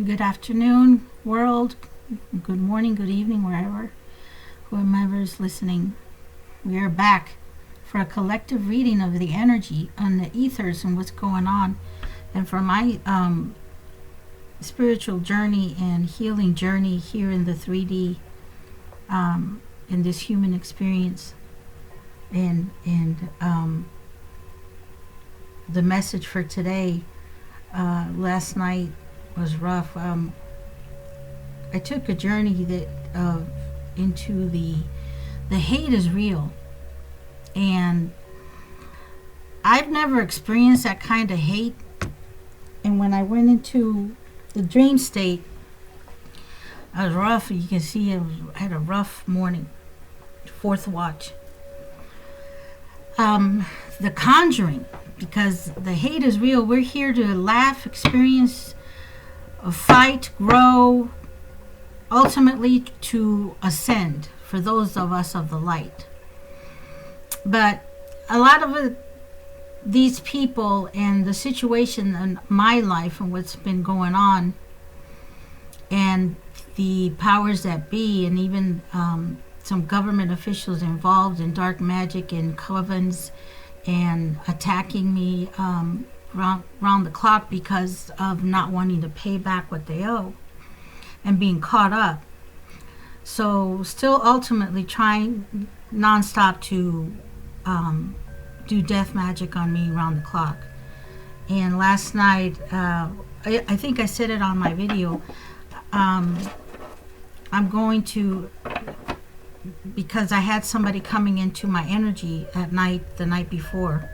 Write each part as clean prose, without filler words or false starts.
Good afternoon, world. Good morning, good evening, whomever is listening. We are back for a collective reading of the energy on the ethers and what's going on. And for my spiritual journey and healing journey here in the 3D, in this human experience. And the message for today, last night was rough. I took a journey that into the hate is real, and I've never experienced that kind of hate. And when I went into the dream state, I was rough. You can see I had a rough morning, fourth watch. The conjuring, because the hate is real. We're here to laugh, experience, fight, grow, ultimately to ascend for those of us of the light. But a lot of these people and the situation in my life and what's been going on, and the powers that be, and even some government officials involved in dark magic and covens and attacking me round the clock because of not wanting to pay back what they owe and being caught up. So still ultimately trying nonstop to do death magic on me around the clock. And last night, I think I said it on my video, I'm going to, because I had somebody coming into my energy at night, the night before.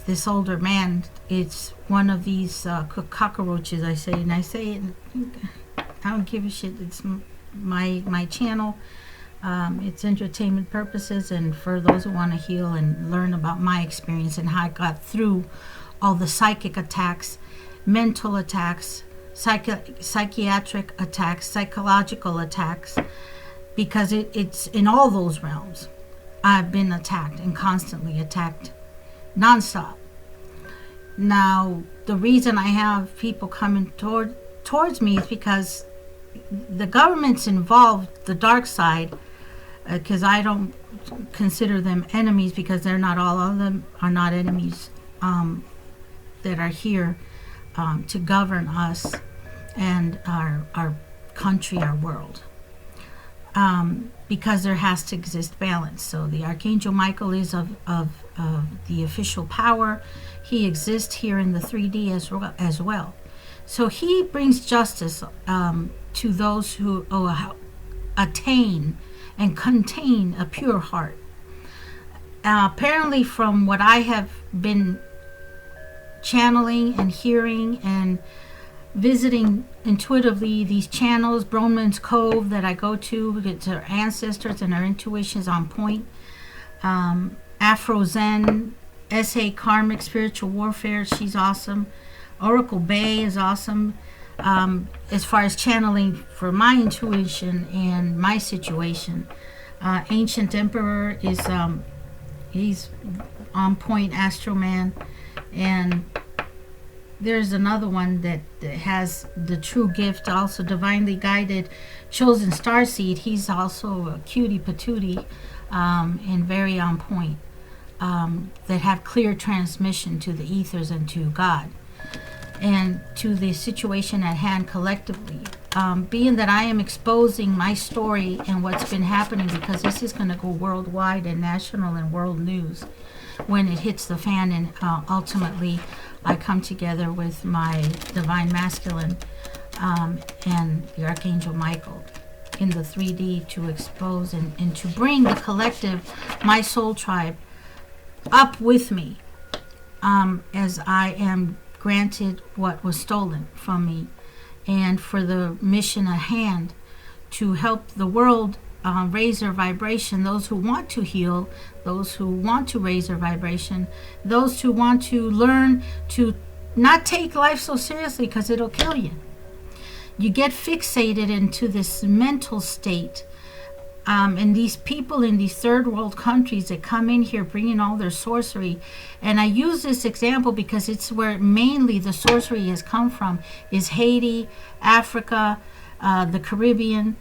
This older man, it's one of these cockroaches, I say, and I say it, I don't give a shit. It's my channel. It's entertainment purposes, and for those who want to heal and learn about my experience and how I got through all the psychic attacks, mental attacks, psychiatric attacks, psychological attacks, because it's in all those realms. I've been attacked and constantly attacked nonstop. Now, the reason I have people coming towards me is because the government's involved, the dark side, because I don't consider them enemies, because they're not, all of them are not enemies that are here to govern us and our country, our world. Because there has to exist balance. So the Archangel Michael is of the official power. He exists here in the 3D as well. So he brings justice to those who attain and contain a pure heart. Apparently, from what I have been channeling and hearing and visiting intuitively these channels, Bronman's Cove that I go to, it's our ancestors and our intuitions on point. Afro Zen, S.A. Karmic Spiritual Warfare, she's awesome. Oracle Bay is awesome. As far as channeling for my intuition and my situation. Ancient Emperor is he's on point, Astro Man. And there's another one that has the true gift, also divinely guided, chosen starseed. He's also a cutie patootie and very on point, that have clear transmission to the ethers and to God and to the situation at hand collectively. Being that I am exposing my story and what's been happening, because this is going to go worldwide and national and world news when it hits the fan, and ultimately I come together with my divine masculine and the Archangel Michael in the 3D to expose and to bring the collective, my soul tribe, up with me, as I am granted what was stolen from me, and for the mission at hand to help the world raise their vibration, those who want to heal, those who want to raise their vibration, those who want to learn to not take life so seriously, because it'll kill you. You get fixated into this mental state And these people in these third world countries that come in here bringing all their sorcery. And I use this example because it's where mainly the sorcery has come from, is Haiti, Africa, the Caribbean,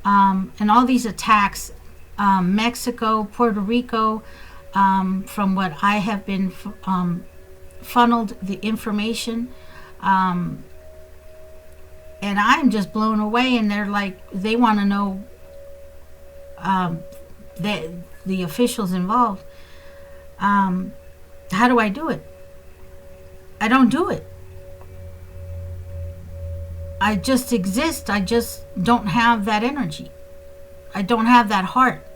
and all these attacks, Mexico, Puerto Rico, from what I have been funneled the information. And I'm just blown away, and they're like, they want to know the officials involved. How do I do it? I don't do it. I just exist. I just don't have that energy. I don't have that heart.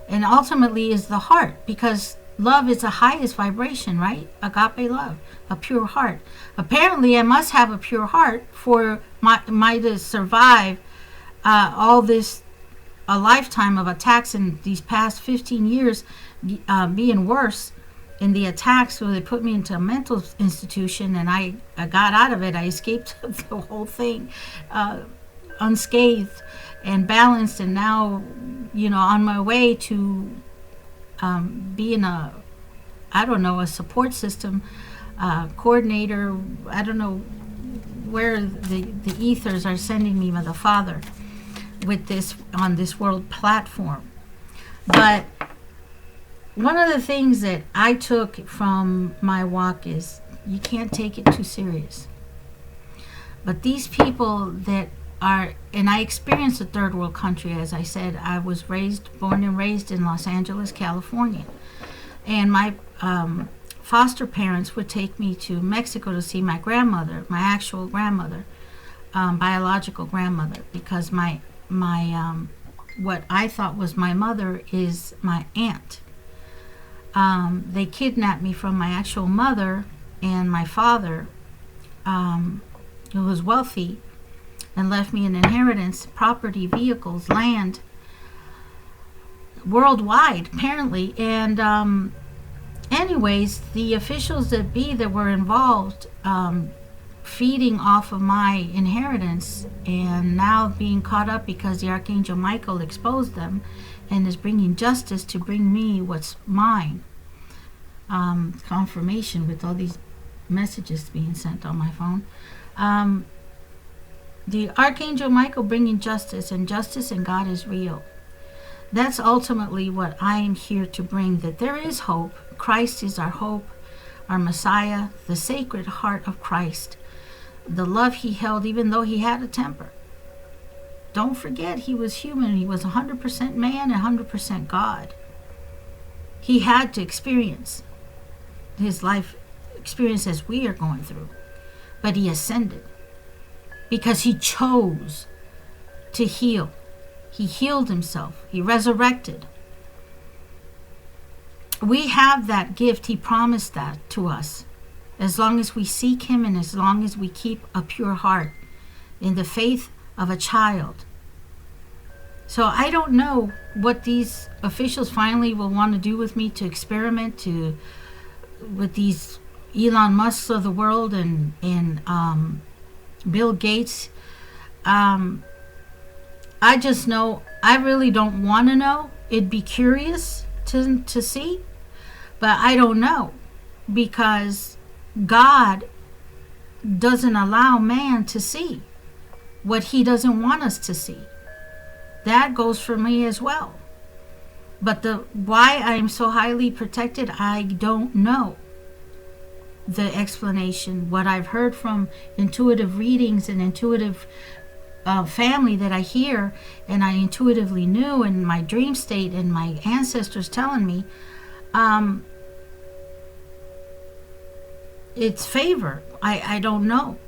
And ultimately is the heart, because love is the highest vibration, right? Agape love, a pure heart. Apparently I must have a pure heart for my to survive all this, a lifetime of attacks in these past 15 years, being worse in the attacks. So they put me into a mental institution, and I got out of it. I escaped the whole thing unscathed and balanced, and now, on my way to being a support system coordinator. I don't know where the ethers are sending me by the Father with this, on this world platform. But one of the things that I took from my walk is you can't take it too serious. But these people that are, and I experienced a third world country, as I said. I was born and raised in Los Angeles, California. And my foster parents would take me to Mexico to see my grandmother, my actual grandmother, biological grandmother, because my what I thought was my mother is my aunt. They kidnapped me from my actual mother and my father, who was wealthy, and left me an inheritance, property, vehicles, land, worldwide, apparently. And anyways, the officials that were involved, feeding off of my inheritance, and now being caught up because the Archangel Michael exposed them and is bringing justice to bring me what's mine. Confirmation with all these messages being sent on my phone. The Archangel Michael bringing justice, and justice and God is real. That's ultimately what I am here to bring, that there is hope. Christ is our hope, our Messiah, the Sacred Heart of Christ, the love he held even though he had a temper. Don't forget, he was human. He was 100% man and 100% God. He had to experience his life experience as we are going through, but he ascended because he chose to heal. He healed himself. He resurrected. We have that gift. He promised that to us. As long as we seek him, and as long as we keep a pure heart in the faith of a child. So I don't know what these officials finally will want to do with me, to experiment with these Elon Musks of the world and Bill Gates. I just know I really don't want to know. It'd be curious to see, but I don't know, because God doesn't allow man to see what he doesn't want us to see. That goes for me as well. But why I am so highly protected, I don't know the explanation. What I've heard from intuitive readings and intuitive family that I hear, and I intuitively knew in my dream state, and my ancestors telling me, it's favor. I don't know.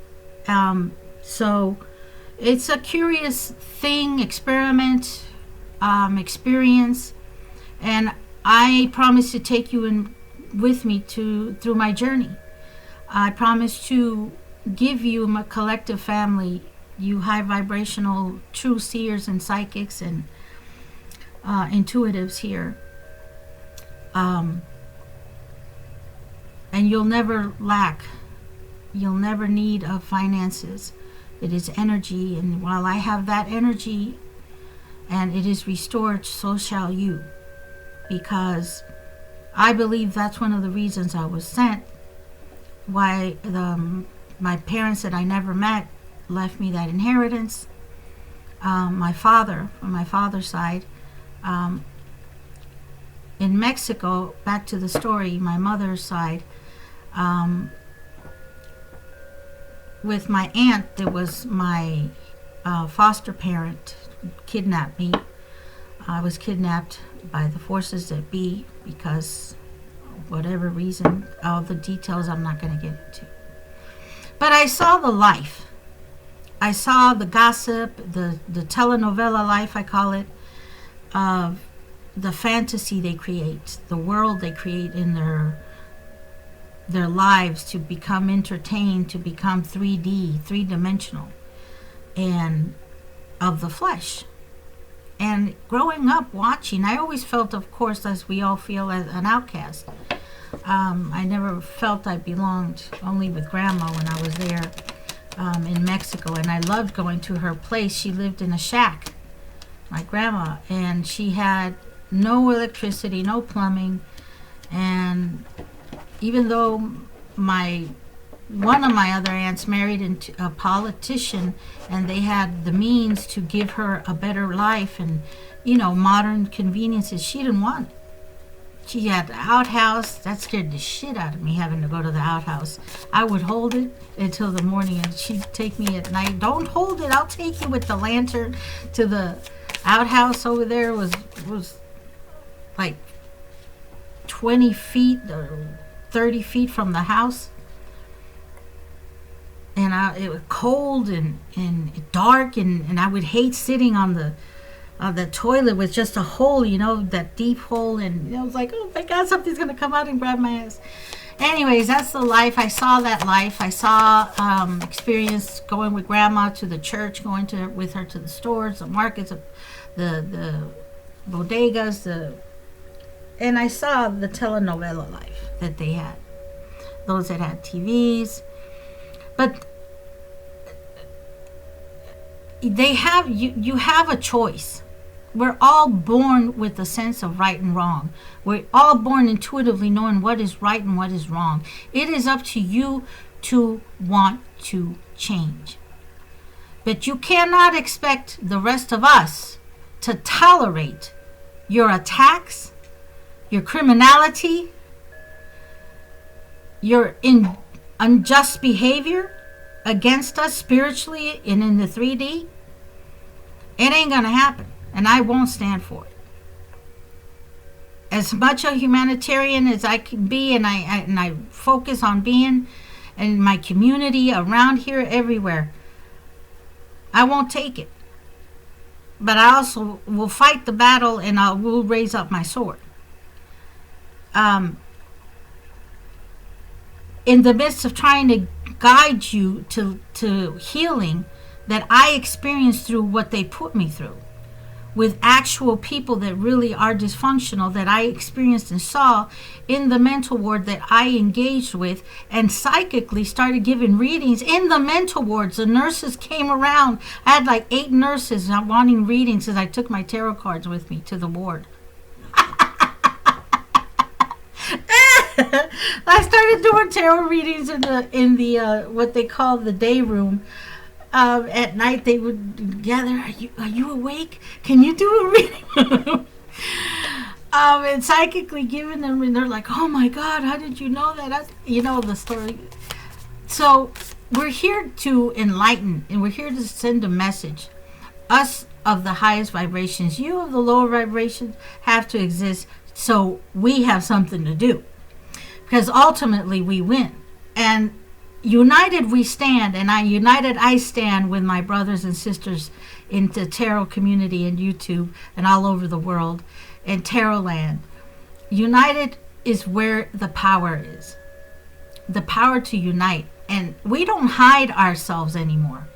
So it's a curious thing, experiment, experience, and I promise to take you in with me through my journey. I promise to give you my collective family, you high vibrational true seers and psychics and intuitives here, and you'll never lack. You'll never need of finances. It is energy, and while I have that energy and it is restored, so shall you. Because I believe that's one of the reasons I was sent. Why my parents that I never met left me that inheritance. My father, on my father's side, in Mexico, back to the story, my mother's side, with my aunt, that was my foster parent, kidnapped me. I was kidnapped by the forces that be because whatever reason, all the details I'm not going to get into. But I saw the life. I saw the gossip, the telenovela life, I call it, of the fantasy they create, the world they create in their lives to become entertained, to become 3D, three-dimensional, and of the flesh. And growing up watching, I always felt, of course, as we all feel, as an outcast. I never felt I belonged, only with Grandma when I was there in Mexico. And I loved going to her place. She lived in a shack, my grandma, and she had no electricity, no plumbing. And even though one of my other aunts married into a politician, and they had the means to give her a better life and, modern conveniences, she didn't want it. She had the outhouse. That scared the shit out of me, having to go to the outhouse. I would hold it until the morning, and she'd take me at night. Don't hold it. I'll take you with the lantern to the outhouse over there. Was like 20 feet or 30 feet from the house. And it was cold and dark, and I would hate sitting on the toilet with just a hole, that deep hole, and I was like, oh my God, something's gonna come out and grab my ass. Anyways, that's the life. I saw that life. I saw experience going with Grandma to the church, going with her to the stores, the markets, the bodegas, and I saw the telenovela life that they had. Those that had TVs. But they have you have a choice. We're all born with a sense of right and wrong. We're all born intuitively knowing what is right and what is wrong. It is up to you to want to change. But you cannot expect the rest of us to tolerate your attacks, your criminality, your unjust behavior against us spiritually and in the 3D. It ain't gonna happen, and I won't stand for it. As much a humanitarian as I can be, and I focus on being in my community, around here, everywhere, I won't take it. But I also will fight the battle, and I will raise up my sword. In the midst of trying to guide you to healing that I experienced through what they put me through, with actual people that really are dysfunctional, that I experienced and saw in the mental ward, that I engaged with, and psychically started giving readings in the mental wards. The nurses came around. I had like 8 nurses wanting readings as I took my tarot cards with me to the ward. I started doing tarot readings in the what they call the day room. At night they would gather. Are you awake? Can you do a reading? And psychically giving them, and they're like, oh my God, how did you know that? The story. So we're here to enlighten, and we're here to send a message. Us of the highest vibrations, you of the lower vibrations, have to exist so we have something to do. Because ultimately we win. And united we stand, and I stand with my brothers and sisters in the tarot community and YouTube and all over the world in tarot land. United is where the power is. The power to unite. And we don't hide ourselves anymore.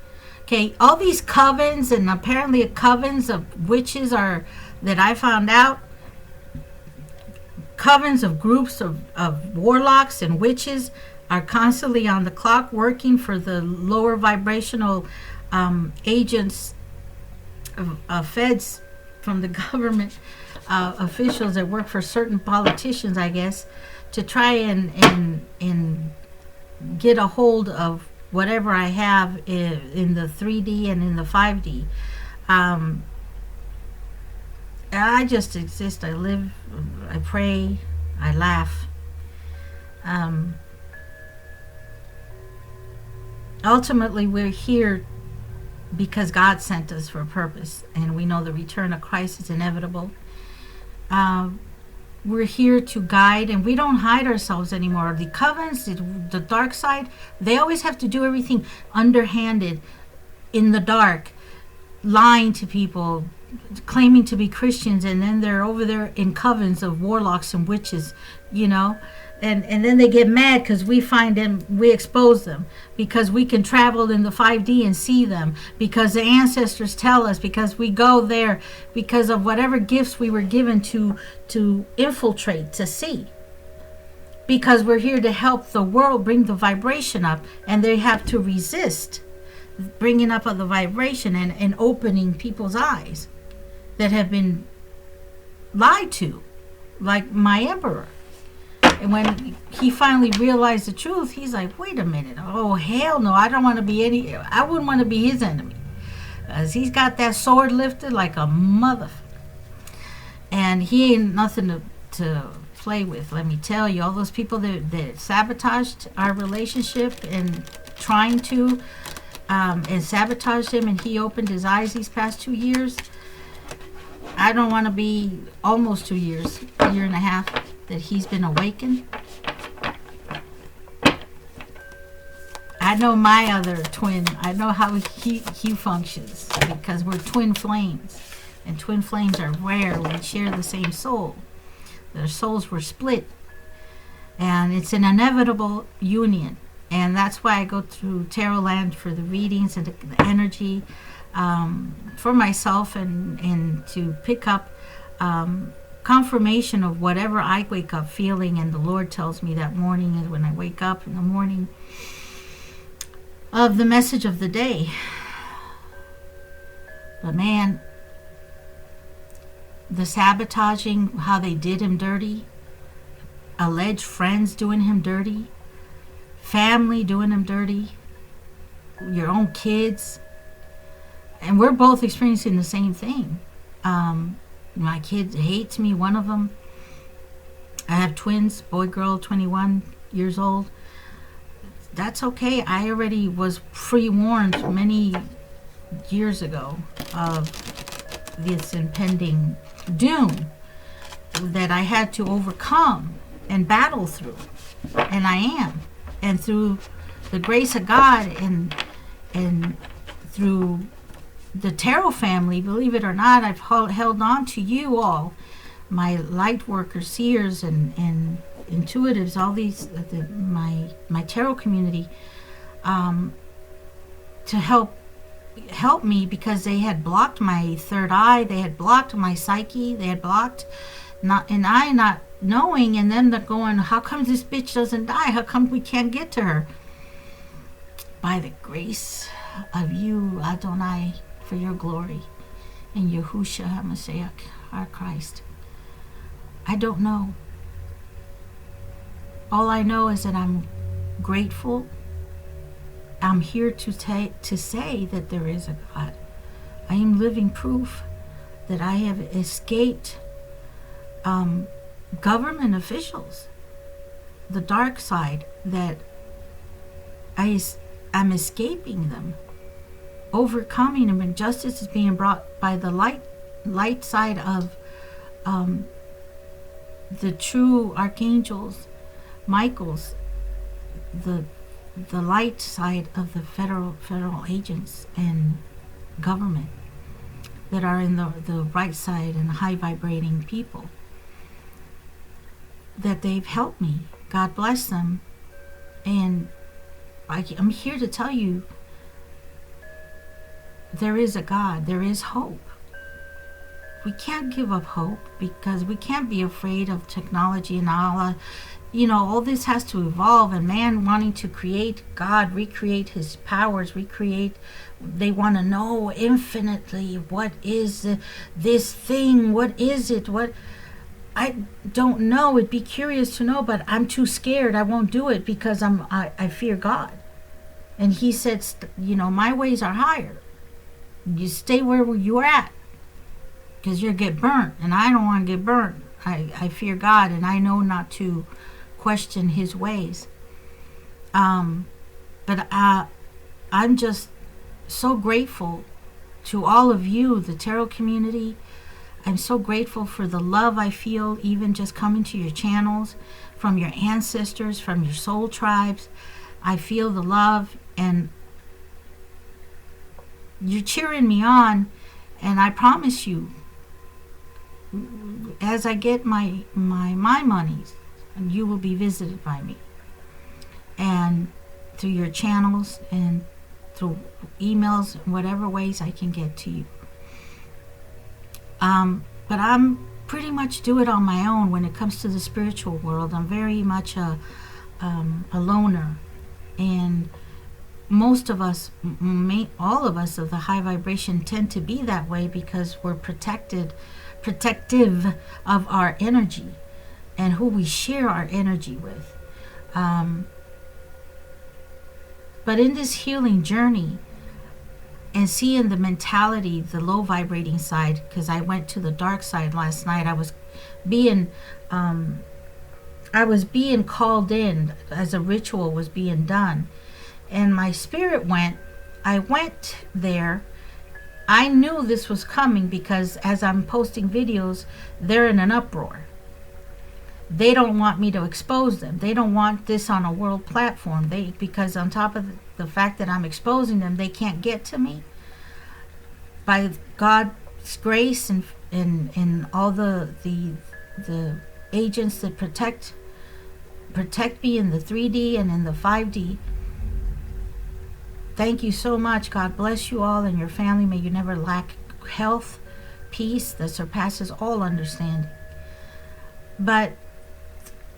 Okay, all these covens, and apparently covens of witches are, that I found out, covens of groups of warlocks and witches are constantly on the clock working for the lower vibrational agents of feds from the government officials that work for certain politicians, I guess, to try and get a hold of whatever I have in the 3D and in the 5D. I just exist. I live. I pray. I laugh. Ultimately, we're here because God sent us for a purpose, and we know the return of Christ is inevitable. We're here to guide, and we don't hide ourselves anymore. The covens, the dark side, they always have to do everything underhanded, in the dark, lying to people, claiming to be Christians, and then they're over there in covens of warlocks and witches, you know. And then they get mad because we find them, we expose them, because we can travel in the 5D and see them, because the ancestors tell us, because we go there, because of whatever gifts we were given to infiltrate, to see. Because we're here to help the world bring the vibration up, and they have to resist bringing up of the vibration and opening people's eyes that have been lied to, like my emperor. And when he finally realized the truth, he's like, wait a minute. Oh, hell no. I wouldn't want to be his enemy. Because he's got that sword lifted like a mother. And he ain't nothing to play with. Let me tell you, all those people that sabotaged our relationship and trying to, and sabotaged him, and he opened his eyes these past 2 years. I don't want to be almost 2 years, a year and a half, that he's been awakened. I know my other twin. I know how he functions, because we're twin flames, and twin flames are rare. We share the same soul. Their souls were split, and it's an inevitable union. And that's why I go through Tarot Land for the readings and the energy, for myself, and to pick up confirmation of whatever I wake up feeling, and the Lord tells me that morning, is when I wake up in the morning, of the message of the day. But man, the sabotaging, how they did him dirty, alleged friends doing him dirty, family doing him dirty, your own kids, and we're both experiencing the same thing. My kid hates me, one of them. I have twins, boy, girl, 21 years old. That's okay. I already was pre-warned many years ago of this impending doom that I had to overcome and battle through. And I am. And through the grace of God and through the tarot family, believe it or not, I've held on to you all, my light workers, seers, and intuitives, all these, my tarot community, to help me, because they had blocked my third eye, they had blocked my psyche, they had blocked, not knowing, and then they're going, how come this bitch doesn't die? How come we can't get to her? By the grace of you, Adonai, for your glory, and Yahushua HaMashiach, our Christ. I don't know. All I know is that I'm grateful. I'm here to say that there is a God. I am living proof that I have escaped government officials, the dark side, that I'm escaping them, overcoming them, and justice is being brought by the light side of the true archangels, Michael's, the light side of the federal agents and government that are in the right side, and high vibrating people, that they've helped me. God bless them. And I'm here to tell you, there is a God, there is hope. we can't give up hope, because we can't be afraid of technology and all this has to evolve, and man wanting to create God, recreate his powers, they want to know infinitely what is this thing, what is it, what I don't know. It'd be curious to know, but I'm too scared. I won't do it because I fear God. And he said, my ways are higher. You stay where you're at, because you'll get burnt, and I don't want to get burnt. I fear God, and I know not to question his ways. But I'm just so grateful to all of you, the tarot community. I'm so grateful for the love I feel, even just coming to your channels, from your ancestors, from your soul tribes. I feel the love, and you're cheering me on, and I promise you, as I get my monies, you will be visited by me, and through your channels and through emails, whatever ways I can get to you. But I'm pretty much do it on my own when it comes to the spiritual world. I'm very much a loner, and most of us, all of us of the high vibration, tend to be that way because we're protective of our energy and who we share our energy with. But in this healing journey, and seeing the mentality, the low vibrating side, because I went to the dark side last night. I was being called in as a ritual was being done, and my spirit went. I went there. I knew this was coming because as I'm posting videos, they're in an uproar. They don't want me to expose them. They don't want this on a world platform. Because on top of the fact that I'm exposing them, they can't get to me. By God's grace and all the agents that protect me in the 3D and in the 5D. Thank you so much. God bless you all and your family. May you never lack health, peace that surpasses all understanding. But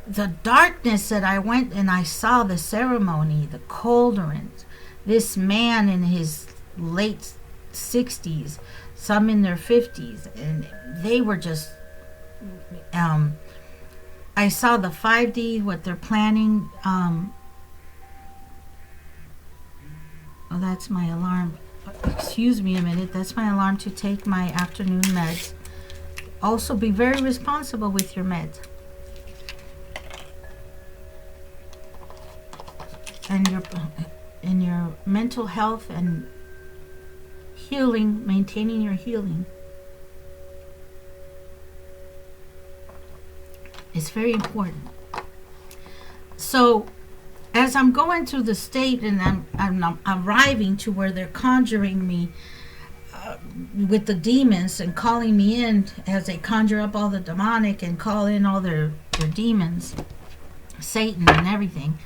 the darkness that I went and I saw, the ceremony, the cauldrons, this man in his late 60s, some in their 50s, and they were just I saw the 5D, what they're planning. Oh, that's my alarm. Excuse me a minute. That's my alarm to take my afternoon meds. Also, be very responsible with your meds. And your mental health and healing, maintaining your healing. It's very important. So, as I'm going through the state and I'm arriving to where they're conjuring me with the demons and calling me in as they conjure up all the demonic and call in all their demons, Satan and everything.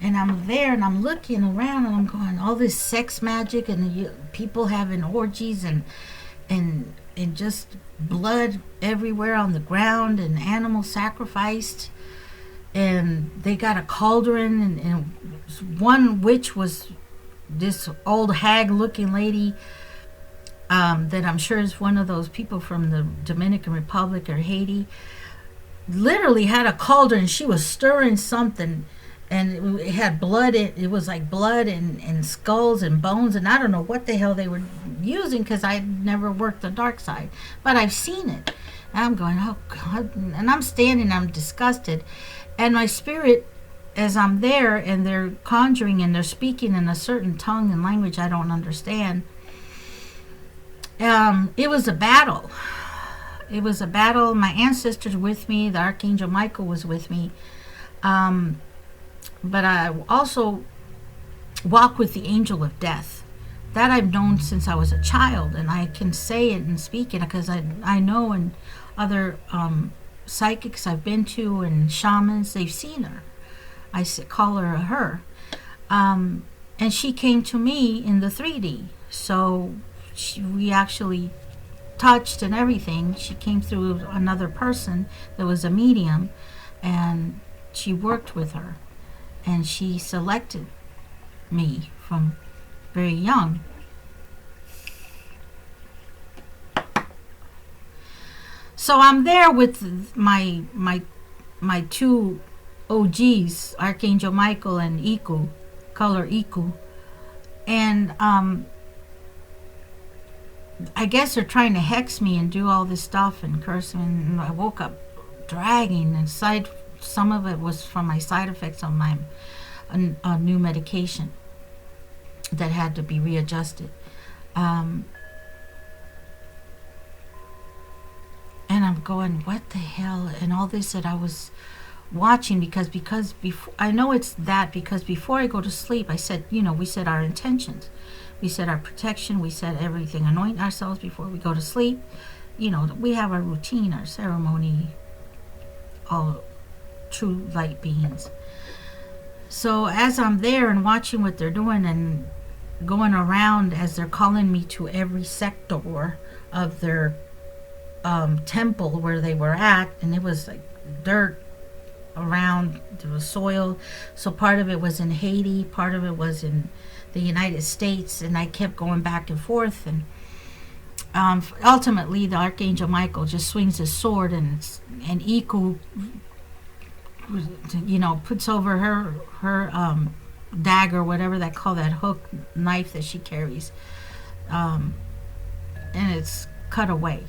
And I'm there and I'm looking around and I'm going, all this sex magic and people having orgies and just blood everywhere on the ground and animals sacrificed. And they got a cauldron and one witch was this old hag looking lady that I'm sure is one of those people from the Dominican Republic or Haiti. Literally had a cauldron. She was stirring something. And it had blood. It was like blood and skulls and bones. And I don't know what the hell they were using because I never worked the dark side. But I've seen it. And I'm going, oh, God. And I'm standing. I'm disgusted. And my spirit, as I'm there and they're conjuring and they're speaking in a certain tongue and language I don't understand. It was a battle. It was a battle. My ancestors with me. The Archangel Michael was with me. But I also walk with the angel of death. That I've known since I was a child, and I can say it and speak it because I know, and other psychics I've been to and shamans, they've seen her. I call her a her. And she came to me in the 3D. So we actually touched and everything. She came through another person that was a medium, and she worked with her, and she selected me from very young. So I'm there with my two OGs, Archangel Michael and Iku, color Iku, and I guess they're trying to hex me and do all this stuff and curse me. And I woke up dragging, and some of it was from my side effects on my new medication that had to be readjusted. And I'm going, what the hell? And all this that I was watching, because before, I know it's that, because before I go to sleep, I said, we said our intentions. We said our protection. We said everything. Anoint ourselves before we go to sleep. We have our routine, our ceremony, all true light beings. So as I'm there and watching what they're doing and going around, as they're calling me to every sector of their temple where they were at, and it was like dirt around, there was soil. So part of it was in Haiti, part of it was in the United States, and I kept going back and forth, and ultimately the Archangel Michael just swings his sword, and Iku, puts over her dagger, whatever they call that hook knife that she carries, and it's cut away.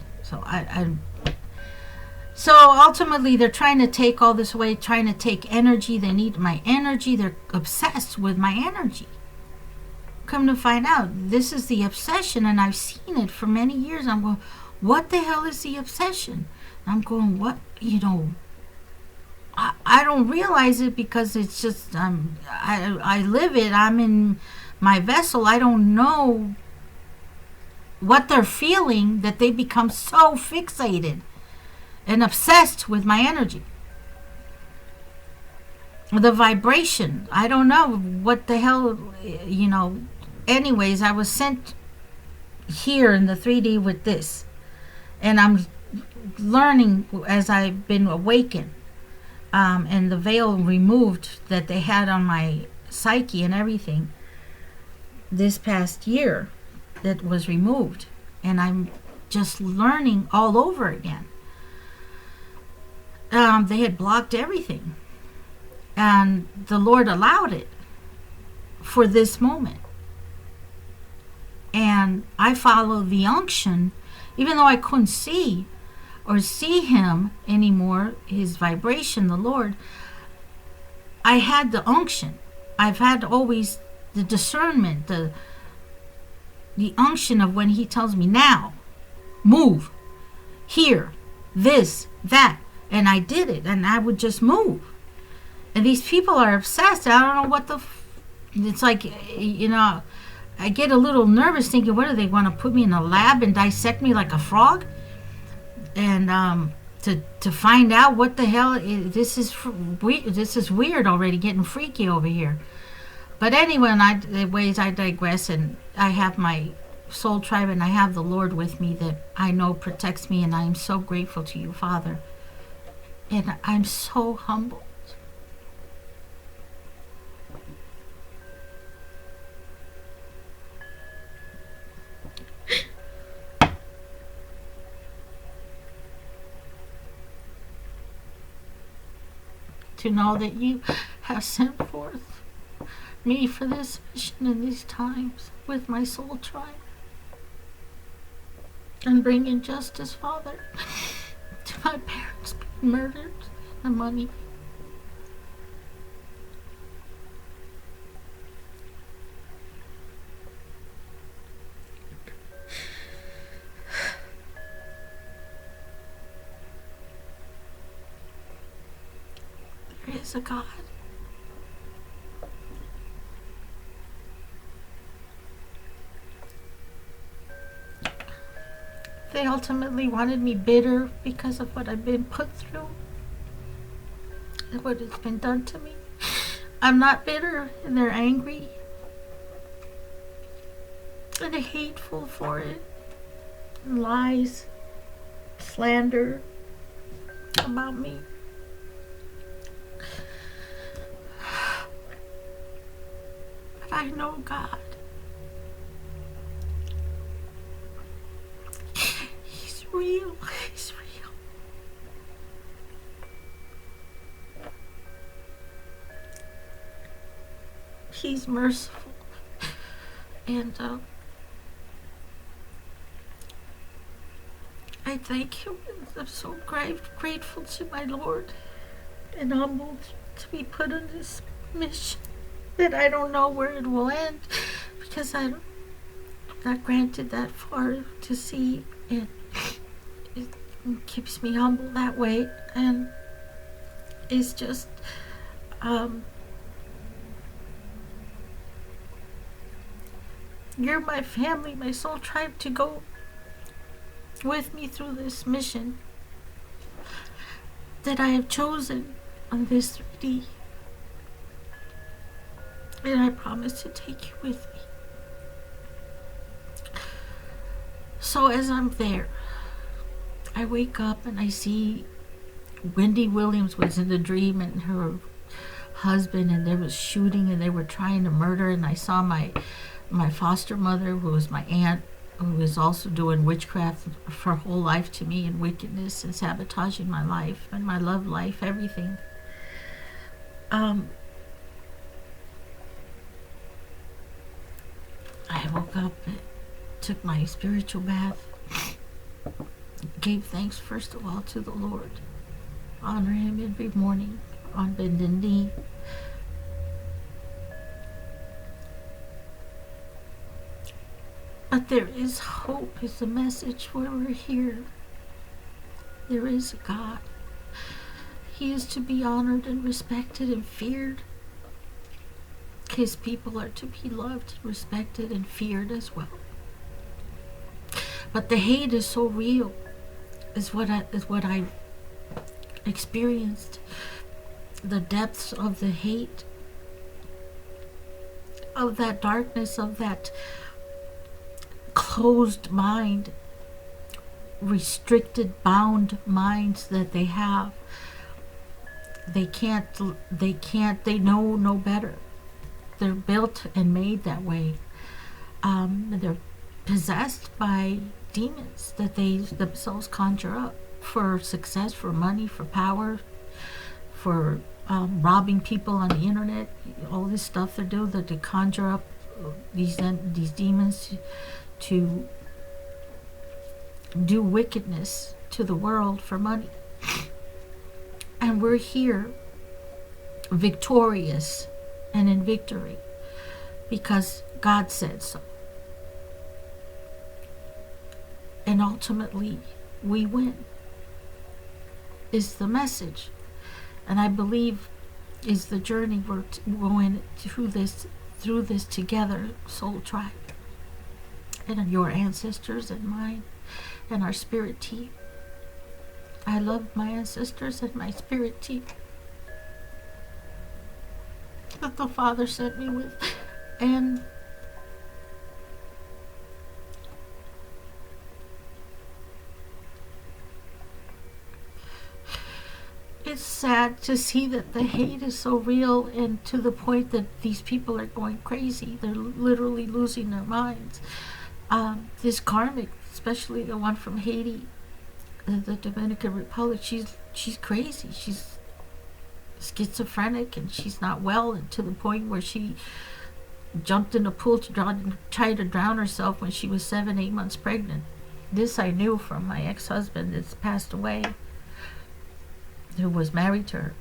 So ultimately they're trying to take all this away, trying to take energy. They need my energy. They're obsessed with my energy. Come to find out, this is the obsession, and I've seen it for many years. I'm going, what the hell is the obsession? I'm going, what, I don't realize it, because it's just, I live it. I'm in my vessel. I don't know what they're feeling, that they become so fixated and obsessed with my energy. The vibration, I don't know what the hell, Anyways, I was sent here in the 3D with this, and I'm learning as I've been awakened, and the veil removed that they had on my psyche and everything this past year, that was removed, and I'm just learning all over again. They had blocked everything, and the Lord allowed it for this moment. And I followed the unction, even though I couldn't see him anymore, his vibration, the Lord. I had the unction. I've had always the discernment, the unction of when he tells me, now, move, here, this, that. And I did it, and I would just move. And these people are obsessed. I don't know what it's like, I get a little nervous thinking, what do they want to put me in a lab and dissect me like a frog? And to find out what the hell, this is weird already, getting freaky over here. But anyway, I digress, and I have my soul tribe, and I have the Lord with me that I know protects me, and I am so grateful to you, Father. And I'm so humbled. To know that you have sent forth me for this mission in these times with my soul tribe, and bringing justice, Father, to my parents being murdered, the money. There is a God. They ultimately wanted me bitter because of what I've been put through and what has been done to me. I'm not bitter, and they're angry and hateful for it. lies, slander about me. But I know God. He's real. He's real. He's merciful. And I thank Him. I'm so grateful to my Lord and humbled to be put on this mission that I don't know where it will end, because I'm not granted that far to see, and it keeps me humble that way. And it's just you're my family, my soul tribe, to go with me through this mission that I have chosen on this 3D. And I promise to take you with me. So as I'm there, I wake up and I see Wendy Williams was in the dream, and her husband, and there was shooting, and they were trying to murder. And I saw my foster mother, who was my aunt, who was also doing witchcraft for her whole life to me, and wickedness and sabotaging my life and my love life, everything. I woke up, took my spiritual bath, gave thanks first of all to the Lord, honor Him every morning on bended knee. But there is hope, is the message where we're here. There is a God. He is to be honored and respected and feared. His people are to be loved, respected, and feared as well. But the hate is so real, is what I experienced. The depths of the hate, of that darkness, of that closed mind, restricted, bound minds that they have. They know no better. They're built and made that way. They're possessed by demons that they themselves conjure up for success, for money, for power, for robbing people on the internet. All this stuff they do, that they conjure up these demons to do wickedness to the world for money. And we're here victorious and in victory because God said so. And ultimately we win, is the message. And I believe is the journey we're going through this together, soul tribe. And your ancestors and mine and our spirit team. I love my ancestors and my spirit team that the Father sent me with. And it's sad to see that the hate is so real, and to the point that these people are going crazy. They're literally losing their minds. This karmic, especially the one from Haiti, the Dominican Republic, she's crazy. She's schizophrenic, and she's not well, and to the point where she jumped in a pool to try to drown herself when she was 7-8 months pregnant. This I knew from my ex-husband that's passed away, who was married to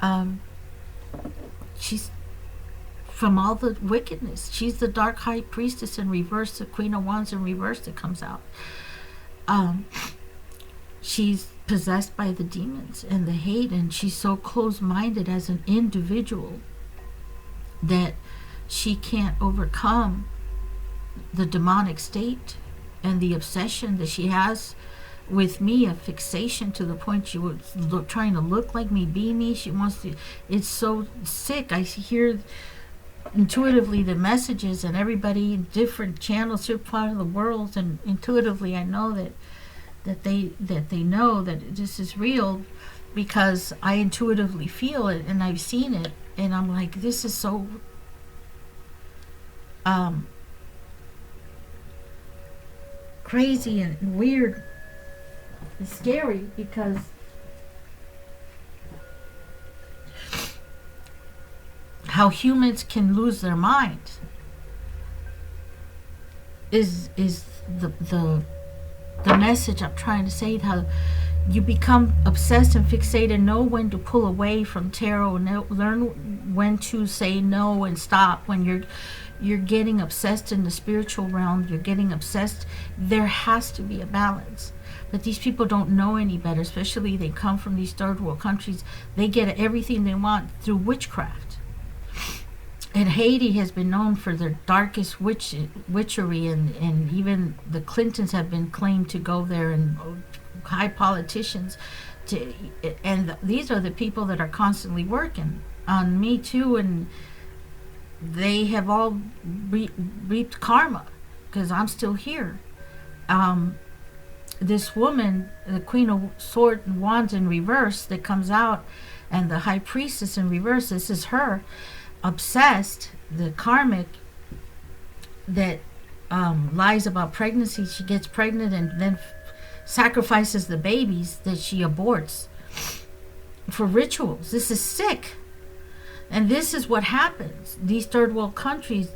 her. She's from all the wickedness. She's the dark high priestess in reverse, the Queen of Wands in reverse that comes out. She's possessed by the demons and the hate, and she's so close-minded as an individual that she can't overcome the demonic state and the obsession that she has with me, a fixation to the point she was trying to look like me, be me. She wants to. It's so sick. I hear intuitively the messages, and everybody in different channels, different part of the world, and intuitively I know that they know that this is real, because I intuitively feel it and I've seen it, and I'm like, this is so crazy and weird and scary, because how humans can lose their minds is the message I'm trying to say. How you become obsessed and fixated, know when to pull away from tarot, learn when to say no and stop. When you're getting obsessed in the spiritual realm, you're getting obsessed. There has to be a balance. But these people don't know any better, especially they come from these third world countries. They get everything they want through witchcraft. And Haiti has been known for their darkest witchery, and even the Clintons have been claimed to go there, and high politicians. And these are the people that are constantly working on me too, and they have all reaped karma, because I'm still here. This woman, the Queen of Swords and Wands in reverse that comes out, and the High Priestess in reverse, this is her. Obsessed, the karmic that lies about pregnancy. She gets pregnant and then sacrifices the babies that she aborts for rituals. This is sick, and this is what happens. These third world countries,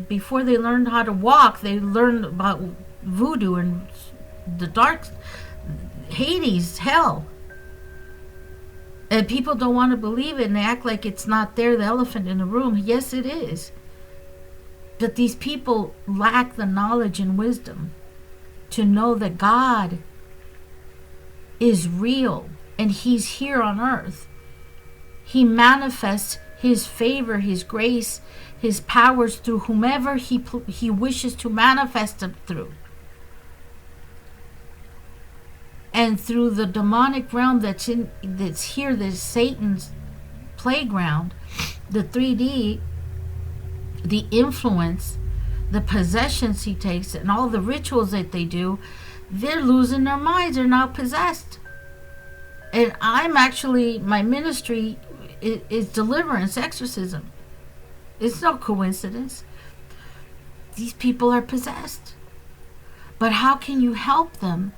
before they learned how to walk, they learned about voodoo and the dark Hades, hell. And people don't want to believe it, and they act like it's not there, the elephant in the room. Yes, it is. But these people lack the knowledge and wisdom to know that God is real, and He's here on earth. He manifests His favor, His grace, His powers through whomever He wishes to manifest them through. And through the demonic realm that's here, this Satan's playground, the 3D, the influence, the possessions he takes, and all the rituals that they do, they're losing their minds. They're now possessed. And my ministry is deliverance, exorcism. It's no coincidence. These people are possessed. But how can you help them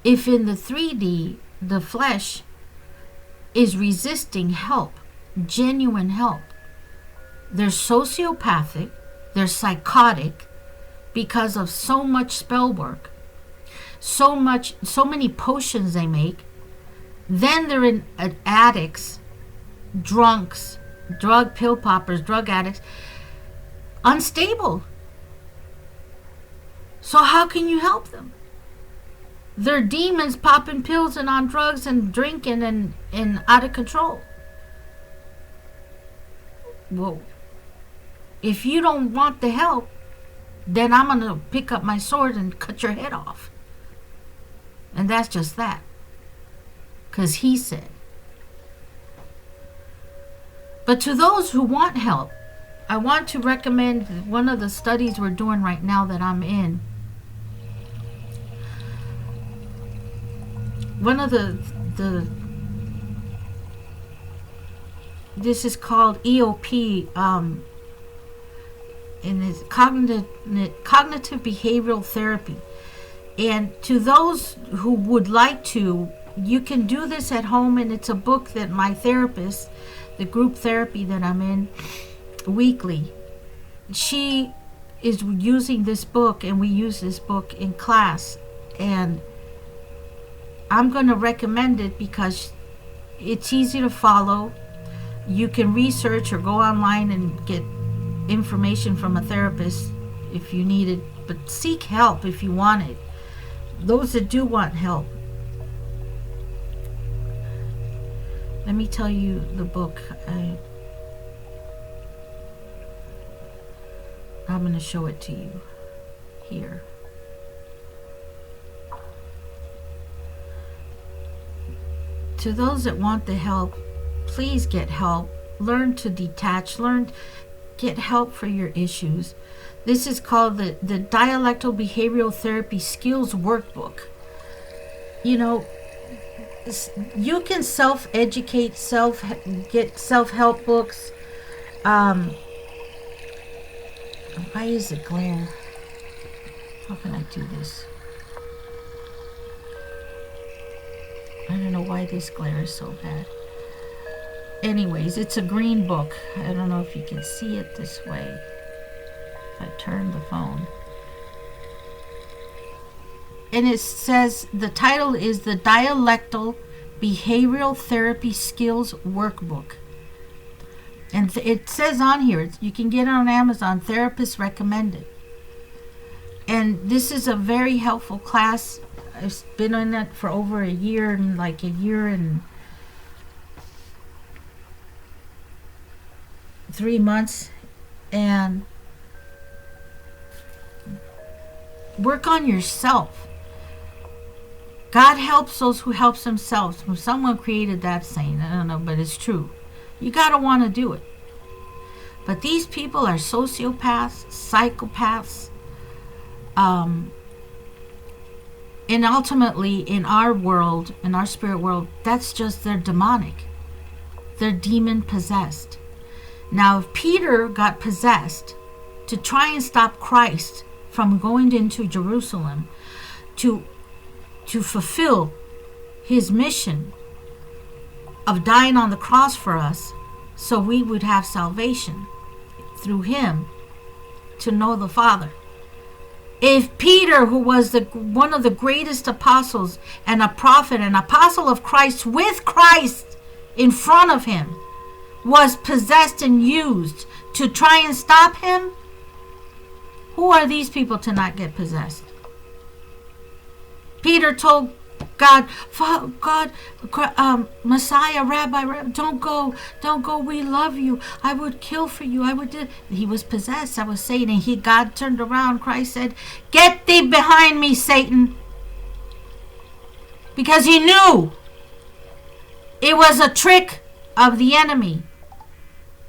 if in the 3D, the flesh is resisting help, genuine help? They're sociopathic, they're psychotic because of so much spell work, so many potions they make. Then they're in addicts, drunks, drug pill poppers, drug addicts, unstable. So how can you help them? They're demons popping pills and on drugs and drinking and out of control. Well, if you don't want the help, then I'm going to pick up my sword and cut your head off. And that's just that. Because He said. But to those who want help, I want to recommend one of the studies we're doing right now that I'm in. One of this is called EOP, and it's cognitive behavioral therapy. And to those who would like to, you can do this at home, and it's a book that my therapist, the group therapy that I'm in weekly, she is using this book, and we use this book in class. And I'm going to recommend it because it's easy to follow. You can research or go online and get information from a therapist if you need it, but seek help if you want it. Those that do want help. Let me tell you the book. I'm going to show it to you here. To those that want the help, please get help. Learn to detach. get help for your issues. This is called the Dialectal Behavioral Therapy Skills Workbook. You know, you can self-educate, get self-help books. Why is it glare? How can I do this? I don't know why this glare is so bad. Anyways, it's a green book. I don't know if you can see it this way. If I turn the phone. And it says, the title is the Dialectal Behavioral Therapy Skills Workbook. And it says on here, you can get it on Amazon, therapists recommended. And this is a very helpful class. I've been on that for over a year and 3 months. And work on yourself. God helps those who helps themselves. Someone created that saying. I don't know, but it's true. You got to want to do it. But these people are sociopaths, psychopaths, and ultimately in our world, in our spirit world, that's just they're demonic. They're demon possessed. Now, if Peter got possessed to try and stop Christ from going into Jerusalem to fulfill his mission of dying on the cross for us so we would have salvation through him to know the Father. If Peter, who was one of the greatest apostles and a prophet and apostle of Christ with Christ in front of him, was possessed and used to try and stop him, who are these people to not get possessed? Peter told God, Messiah, Rabbi, don't go, we love you. I would kill for you. He was possessed. I was saying, and God turned around. Christ said, get thee behind me, Satan. Because he knew it was a trick of the enemy.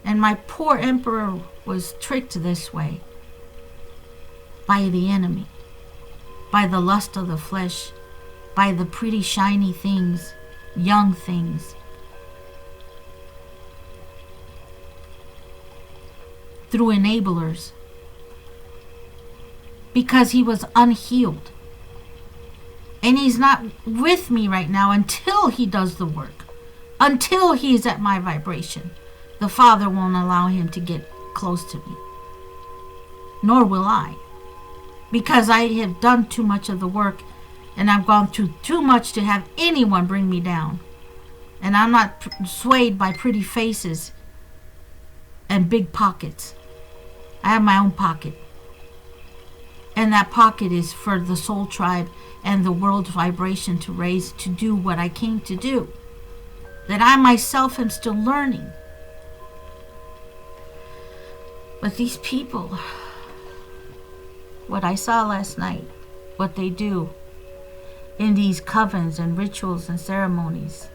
And my poor emperor was tricked this way by the enemy, by the lust of the flesh, by the pretty shiny things, young things. Through enablers. Because he was unhealed. And he's not with me right now until he does the work. Until he's at my vibration. The Father won't allow him to get close to me. Nor will I. Because I have done too much of the work. And I've gone through too much to have anyone bring me down. And I'm not swayed by pretty faces and big pockets. I have my own pocket. And that pocket is for the soul tribe and the world's vibration to raise, to do what I came to do. That I myself am still learning. But these people, what I saw last night, what they do in these covens and rituals and ceremonies.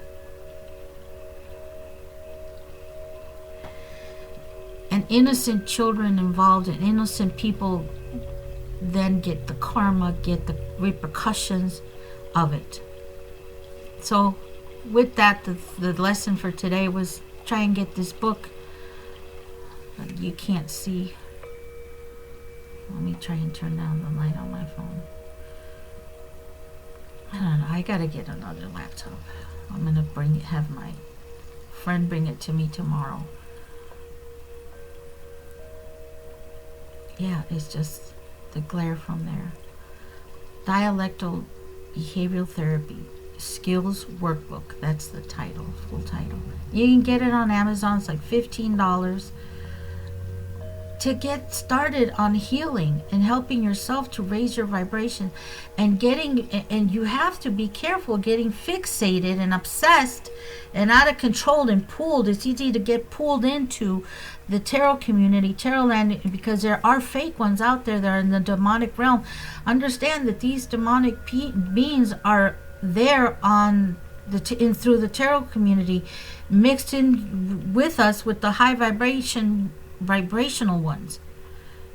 And innocent children involved and innocent people then get the karma, get the repercussions of it. So with that, the lesson for today was try and get this book. You can't see. Let me try and turn down the light on my phone. I don't know. I gotta get another laptop. I'm gonna have my friend bring it to me tomorrow. Yeah, it's just the glare from there. Dialectal Behavioral Therapy Skills Workbook. That's the title, full title. You can get it on Amazon. It's like $15. To get started on healing and helping yourself to raise your vibration and you have to be careful getting fixated and obsessed and out of control and pulled. It's easy to get pulled into the tarot community, tarot land, because there are fake ones out there that are in the demonic realm. Understand that these demonic beings are there on through the tarot community, mixed in with us with the high vibration vibrational ones.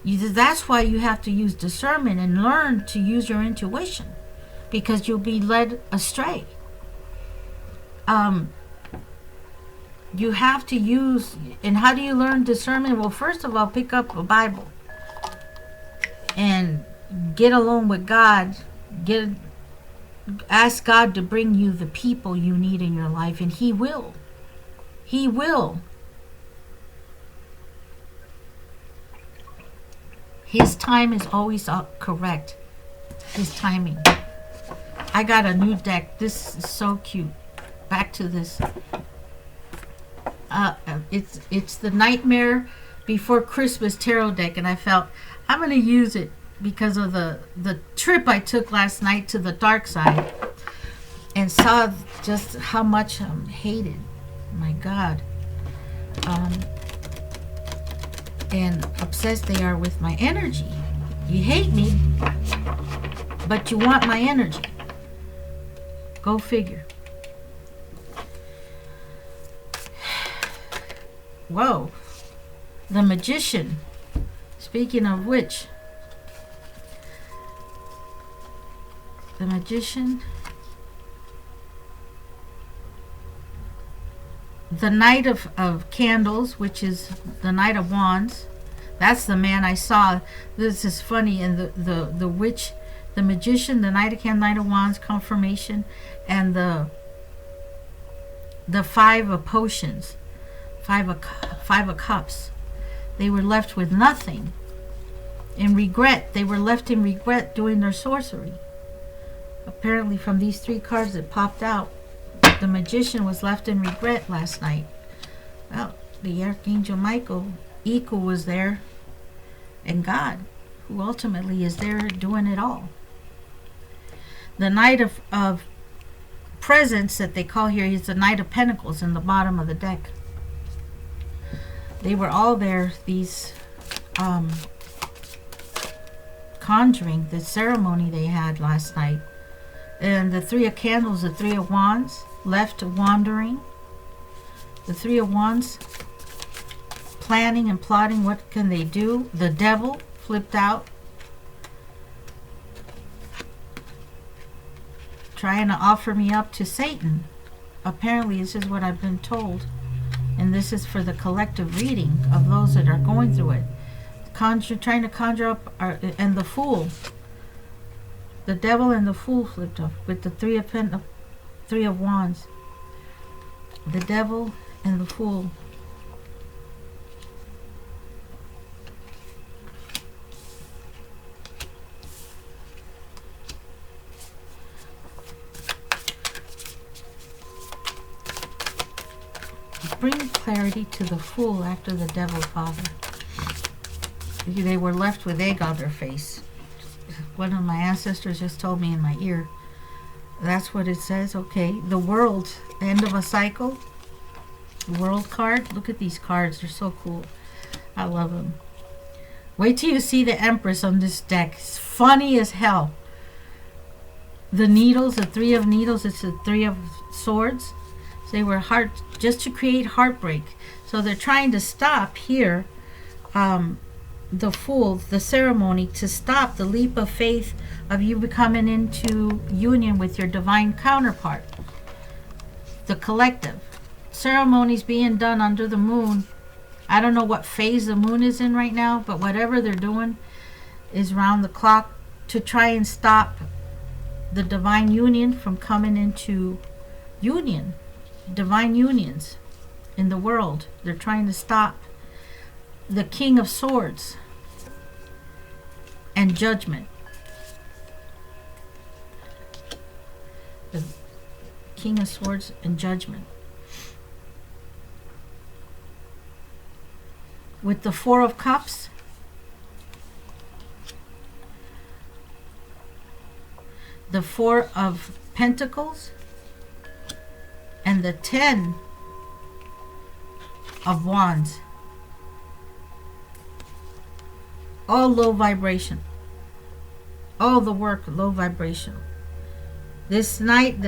That's why you have to use discernment and learn to use your intuition, because you'll be led astray. You have to use, and how do you learn discernment? Well, first of all, pick up a Bible and get alone with God. Ask God to bring you the people you need in your life, and He will. He will. His time is always correct. His timing. I got a new deck. This is so cute. Back to this. It's the Nightmare Before Christmas tarot deck, and I felt I'm going to use it because of the trip I took last night to the dark side and saw just how much I'm hated. My God. And obsessed they are with my energy. You hate me, but you want my energy. Go figure. Whoa. The Magician. Speaking of which, the Magician. The Knight of Candles, which is the Knight of Wands. That's the man I saw. This is funny. And the Witch, the Magician, the Knight of Candles, Knight of Wands, confirmation, and the Five of Potions, Five of Cups. They were left with nothing. In regret. They were left in regret doing their sorcery. Apparently from these three cards that popped out, the Magician was left in regret last night. Well, the Archangel Michael, equal, was there, and God, who ultimately is there doing it all. The Knight of Presents that they call here is the Knight of Pentacles in the bottom of the deck. They were all there, these conjuring, the ceremony they had last night. And the Three of Candles, the Three of Wands, left wandering. The Three of Wands, planning and plotting, what can they do? The Devil flipped out, trying to offer me up to Satan. Apparently this is what I've been told, and this is for the collective reading of those that are going through it. Trying to conjure up, and the Fool. The Devil and the Fool flipped up with the Three of Wands. The Devil and the Fool. Bring clarity to the Fool after the Devil, Father. They were left with egg on their face. One of my ancestors just told me in my ear. That's what it says. Okay. The World. End of a cycle. World card. Look at these cards. They're so cool. I love them. Wait till you see the Empress on this deck. It's funny as hell. The Needles. The Three of Needles. It's the Three of Swords. So they were just to create heartbreak. So they're trying to stop here. The Fool, the ceremony, to stop the leap of faith of you becoming into union with your divine counterpart. The collective. Ceremonies being done under the moon. I don't know what phase the moon is in right now, but whatever they're doing is round the clock to try and stop the divine union from coming into union. Divine unions in the world. They're trying to stop the King of Swords and Judgment. The King of Swords and Judgment. With the Four of Cups, the Four of Pentacles, and the Ten of Wands. All low vibration. All the work low vibration. This night,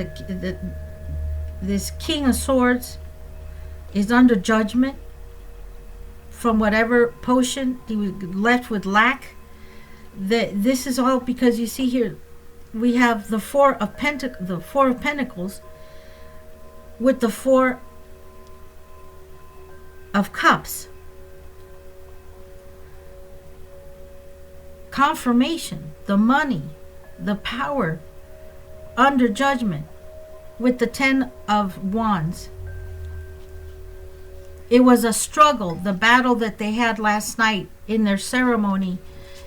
this King of Swords is under judgment from whatever potion. He was left with lack. This is all because you see here, we have the Four of Pentacles with the Four of Cups. Confirmation, the money, the power under judgment with the Ten of Wands. It was a struggle, the battle that they had last night in their ceremony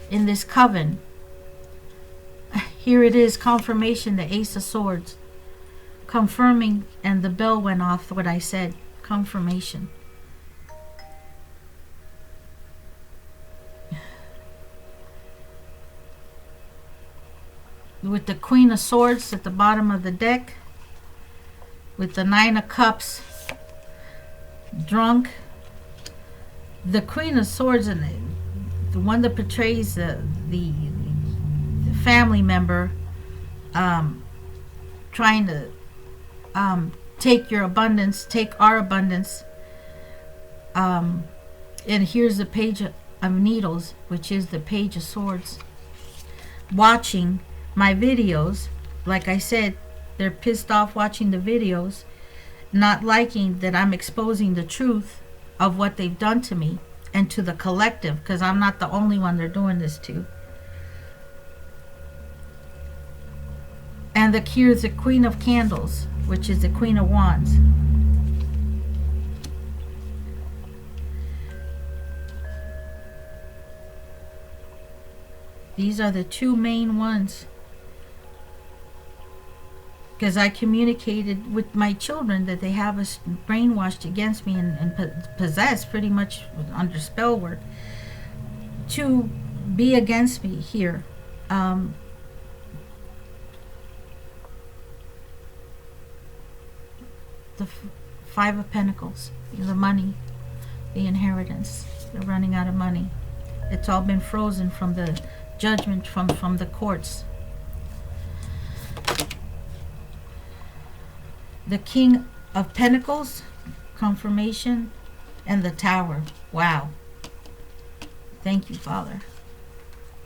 in this coven. Here it is, confirmation, the Ace of Swords. Confirming, and the bell went off what I said. Confirmation. With the Queen of Swords at the bottom of the deck. With the Nine of Cups. Drunk. The Queen of Swords, and the one that portrays the family member trying to take your abundance, take our abundance. And here's the Page of Needles, which is the Page of Swords. Watching my videos, like I said, they're pissed off watching the videos, not liking that I'm exposing the truth of what they've done to me and to the collective, because I'm not the only one they're doing this to. And here's the Queen of Candles, which is the Queen of Wands. These are the two main ones. Because I communicated with my children that they have us brainwashed against me and possessed pretty much under spell work to be against me here. The Five of Pentacles, the money, the inheritance. They're running out of money. It's all been frozen from the judgment from the courts. The King of Pentacles, confirmation, and the Tower. Wow. Thank you, Father.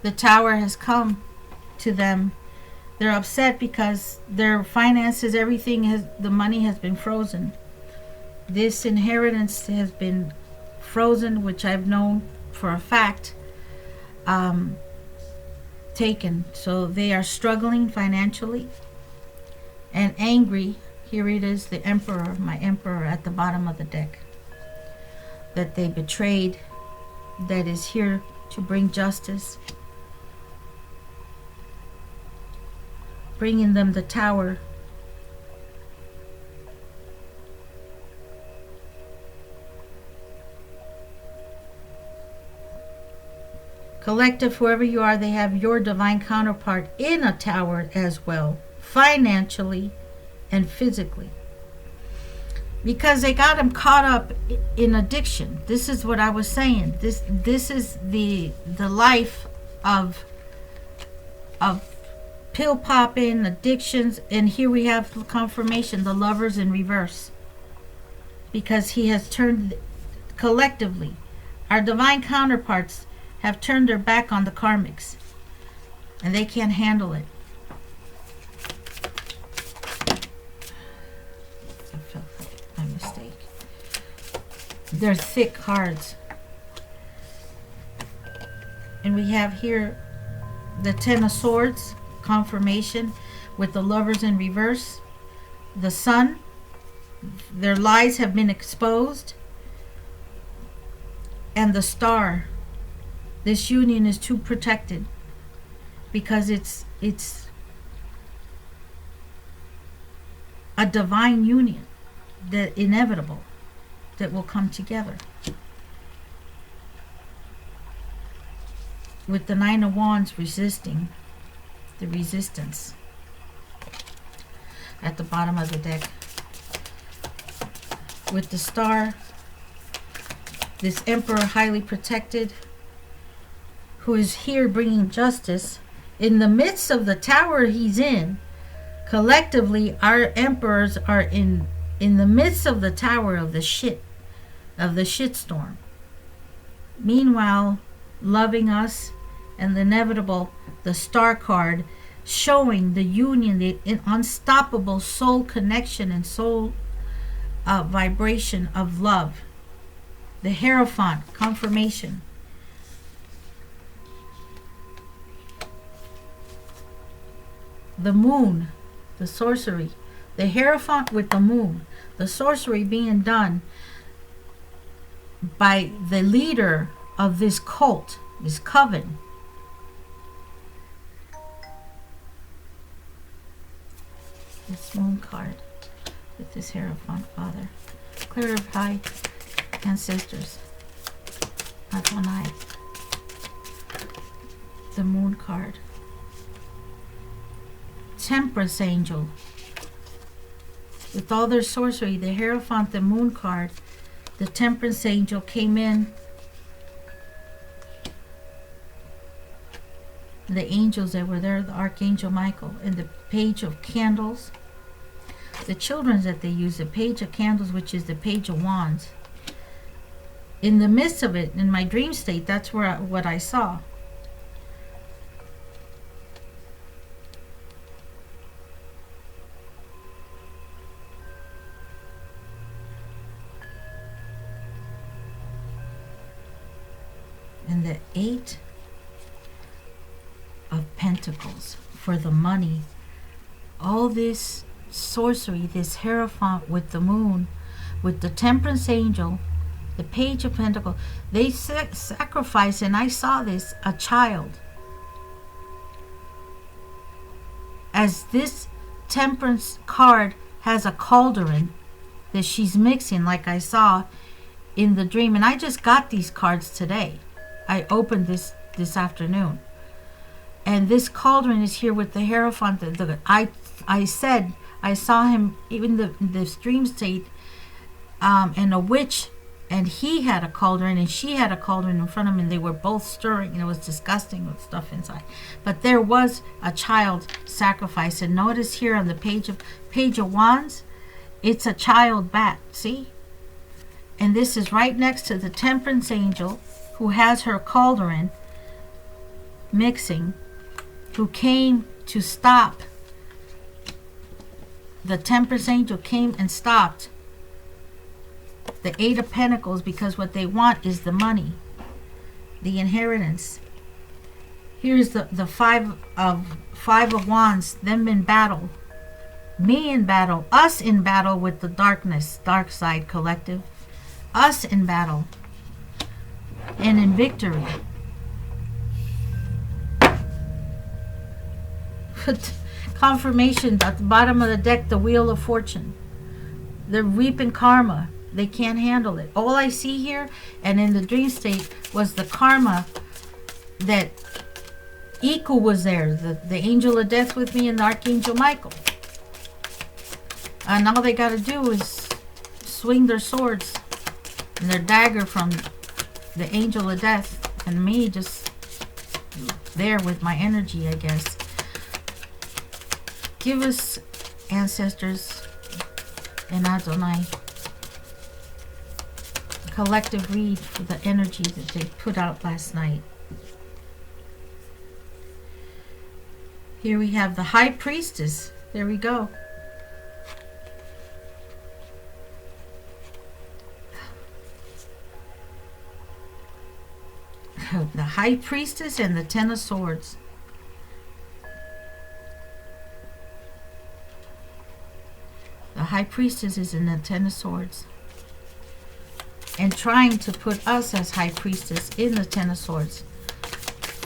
The Tower has come to them. They're upset because their finances, everything, the money has been frozen. This inheritance has been frozen, which I've known for a fact, taken. So they are struggling financially and angry. Here it is, the Emperor, my Emperor at the bottom of the deck, that they betrayed, that is here to bring justice, bringing them the Tower. Collective, whoever you are, they have your divine counterpart in a tower as well, financially and physically, because they got him caught up in addiction. This is what I was saying. This is the life of pill popping, addictions, and here we have confirmation, the Lovers in reverse, because he has turned, collectively, our divine counterparts have turned their back on the karmics, and they can't handle it. They're thick cards. And we have here the Ten of Swords, confirmation, with the Lovers in reverse. The Sun, their lies have been exposed. And the Star, this union is too protected because it's a divine union, that inevitable, that will come together. With the Nine of Wands resisting, the resistance at the bottom of the deck. With the Star, this Emperor highly protected, who is here bringing justice in the midst of the tower he's in. Collectively, our emperors are in the midst of the tower of the shit storm. Meanwhile, loving us, and the inevitable, the star card, showing the union, the unstoppable soul connection and soul vibration of love. The Hierophant, confirmation. The moon, the sorcery. The Hierophant with the moon. The sorcery being done by the leader of this cult, this coven. This moon card with this Hierophant, Father. Clarify ancestors. Adonai. The moon card. Temperance angel. With all their sorcery, the Hierophant, the moon card, the temperance angel came in. The angels that were there, the Archangel Michael, and the page of candles. The children that they use, the page of candles, which is the page of wands. In the midst of it, in my dream state, that's where what I saw. And the 8 of Pentacles for the money. All this sorcery, this Hierophant with the moon, with the temperance angel, the page of Pentacles, they sacrifice, and I saw this, a child. As this temperance card has a cauldron that she's mixing, like I saw in the dream, and I just got these cards today. I opened this afternoon, and this cauldron is here with the Hierophant. I said I saw him even the dream state, and a witch, and he had a cauldron and she had a cauldron in front of him, and they were both stirring, and it was disgusting with stuff inside. But there was a child sacrifice, and notice here on the page of wands, it's a child bat. See, and this is right next to the temperance angel, who has her cauldron mixing, who came to stop. The temperance angel came and stopped the 8 of Pentacles, because what they want is the money, the inheritance. Here's the 5 of wands, them in battle, me in battle, us in battle with the darkness, dark side collective, us in battle and in victory. Confirmation at the bottom of the deck, the Wheel of Fortune. They're reaping karma. They can't handle it. All I see here and in the dream state was the karma that equal was there. The angel of death with me and the Archangel Michael. And all they got to do is swing their swords and their dagger from the angel of death, and me just there with my energy, I guess. Give us, ancestors and Adonai, a collective read for the energy that they put out last night. Here we have the High Priestess. There we go. The High Priestess and the 10 of Swords. The High Priestess is in the 10 of Swords, and trying to put us as High Priestess in the 10 of Swords.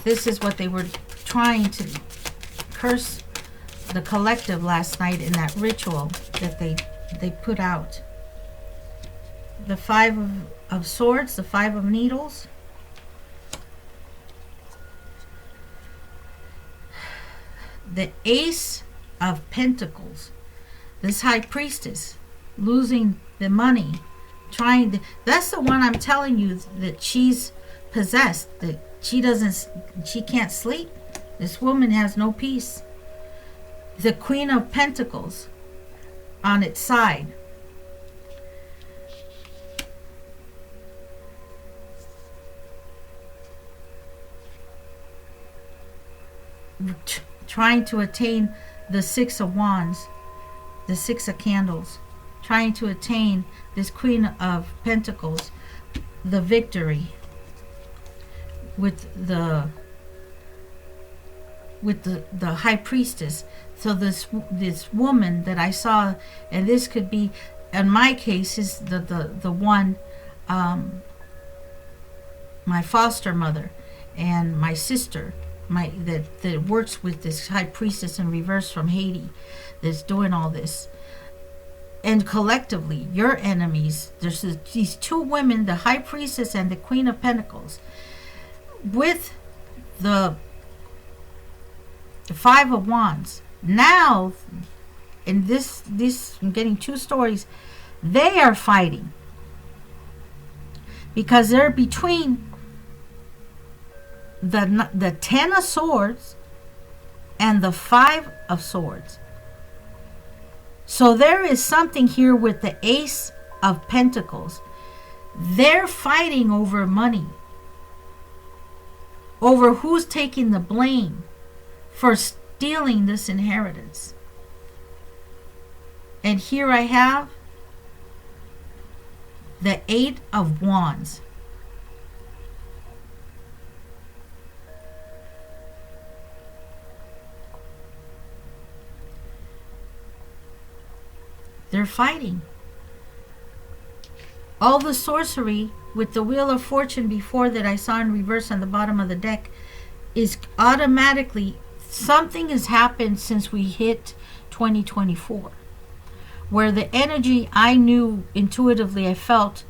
This is what they were trying to curse the collective last night in that ritual that they put out. The 5 of Swords, the 5 of Needles. The Ace of Pentacles. This High Priestess losing the money, trying to, that's the one I'm telling you that she's possessed, that she can't sleep. This woman has no peace. The Queen of Pentacles on its side. trying to attain the Six of Wands, the Six of Candles, trying to attain this Queen of Pentacles, the victory with the High Priestess. So this woman that I saw, and this could be, in my case, is the one, my foster mother and my sister, that works with this High Priestess in reverse from Haiti, that's doing all this. And collectively, your enemies, there's these two women, the High Priestess and the Queen of Pentacles, with the Five of Wands. Now, in this I'm getting two stories. They are fighting because they're between the Ten of Swords and the Five of Swords. So there is something here with the Ace of Pentacles. They're fighting over money, over who's taking the blame for stealing this inheritance. And here I have the Eight of Wands. They're fighting. All the sorcery with the Wheel of Fortune before that I saw in reverse on the bottom of the deck is automatically, something has happened since we hit 2024. Where the energy, I knew intuitively, I felt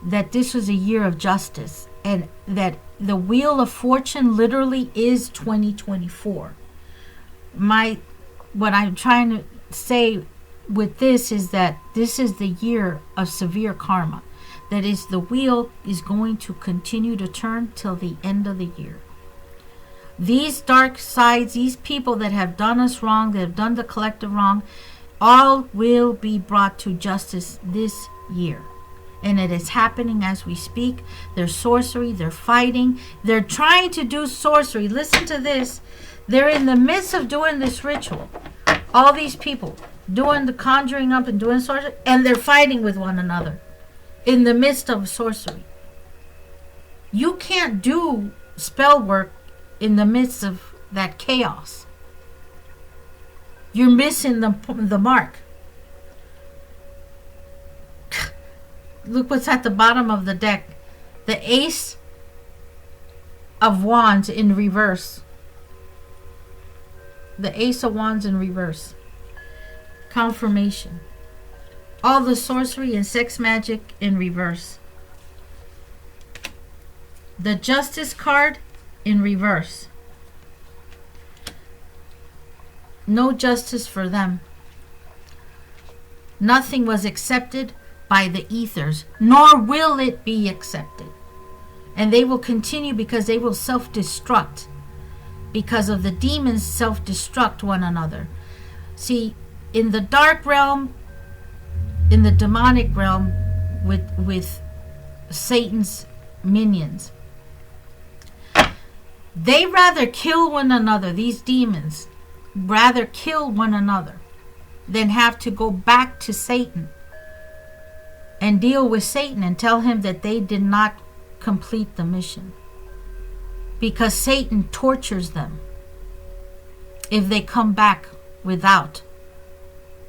that this was a year of justice, and that the Wheel of Fortune literally is 2024. What I'm trying to say with this is that this is the year of severe karma. That is, the wheel is going to continue to turn till the end of the year. These dark sides, these people that have done us wrong, that have done the collective wrong, all will be brought to justice this year. And it is happening as we speak. There's sorcery, they're fighting, they're trying to do sorcery. Listen to this. They're in the midst of doing this ritual. All these people doing the conjuring up and doing sorcery, and they're fighting with one another in the midst of sorcery. You can't do spell work in the midst of that chaos. You're missing the mark. Look what's at the bottom of the deck. The Ace of Wands in reverse. The Ace of Wands in reverse. Confirmation. All the sorcery and sex magic in reverse. The Justice card in reverse. No justice for them. Nothing was accepted by the ethers, nor will it be accepted. And they will continue because they will self-destruct. Because of the demons self-destruct one another. See, in the dark realm, in the demonic realm, with Satan's minions, they rather kill one another. These demons rather kill one another than have to go back to Satan and deal with Satan and tell him that they did not complete the mission. Because Satan tortures them if they come back without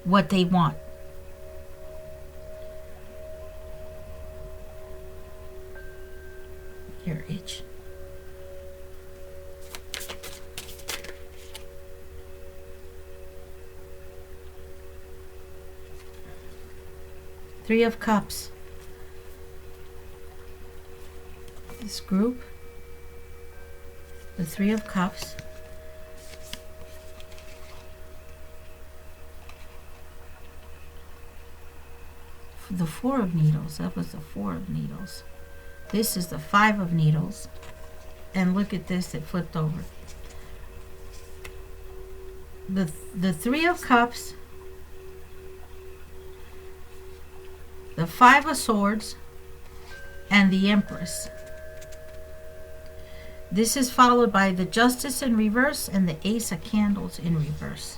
what they want. Your itch. Three of Cups. This group, the Three of Cups. The Four of Needles, that was the Four of Needles. This is the Five of Needles. And look at this, it flipped over. The Three of Cups, the Five of Swords, and the Empress. This is followed by the Justice in reverse and the Ace of Candles in reverse,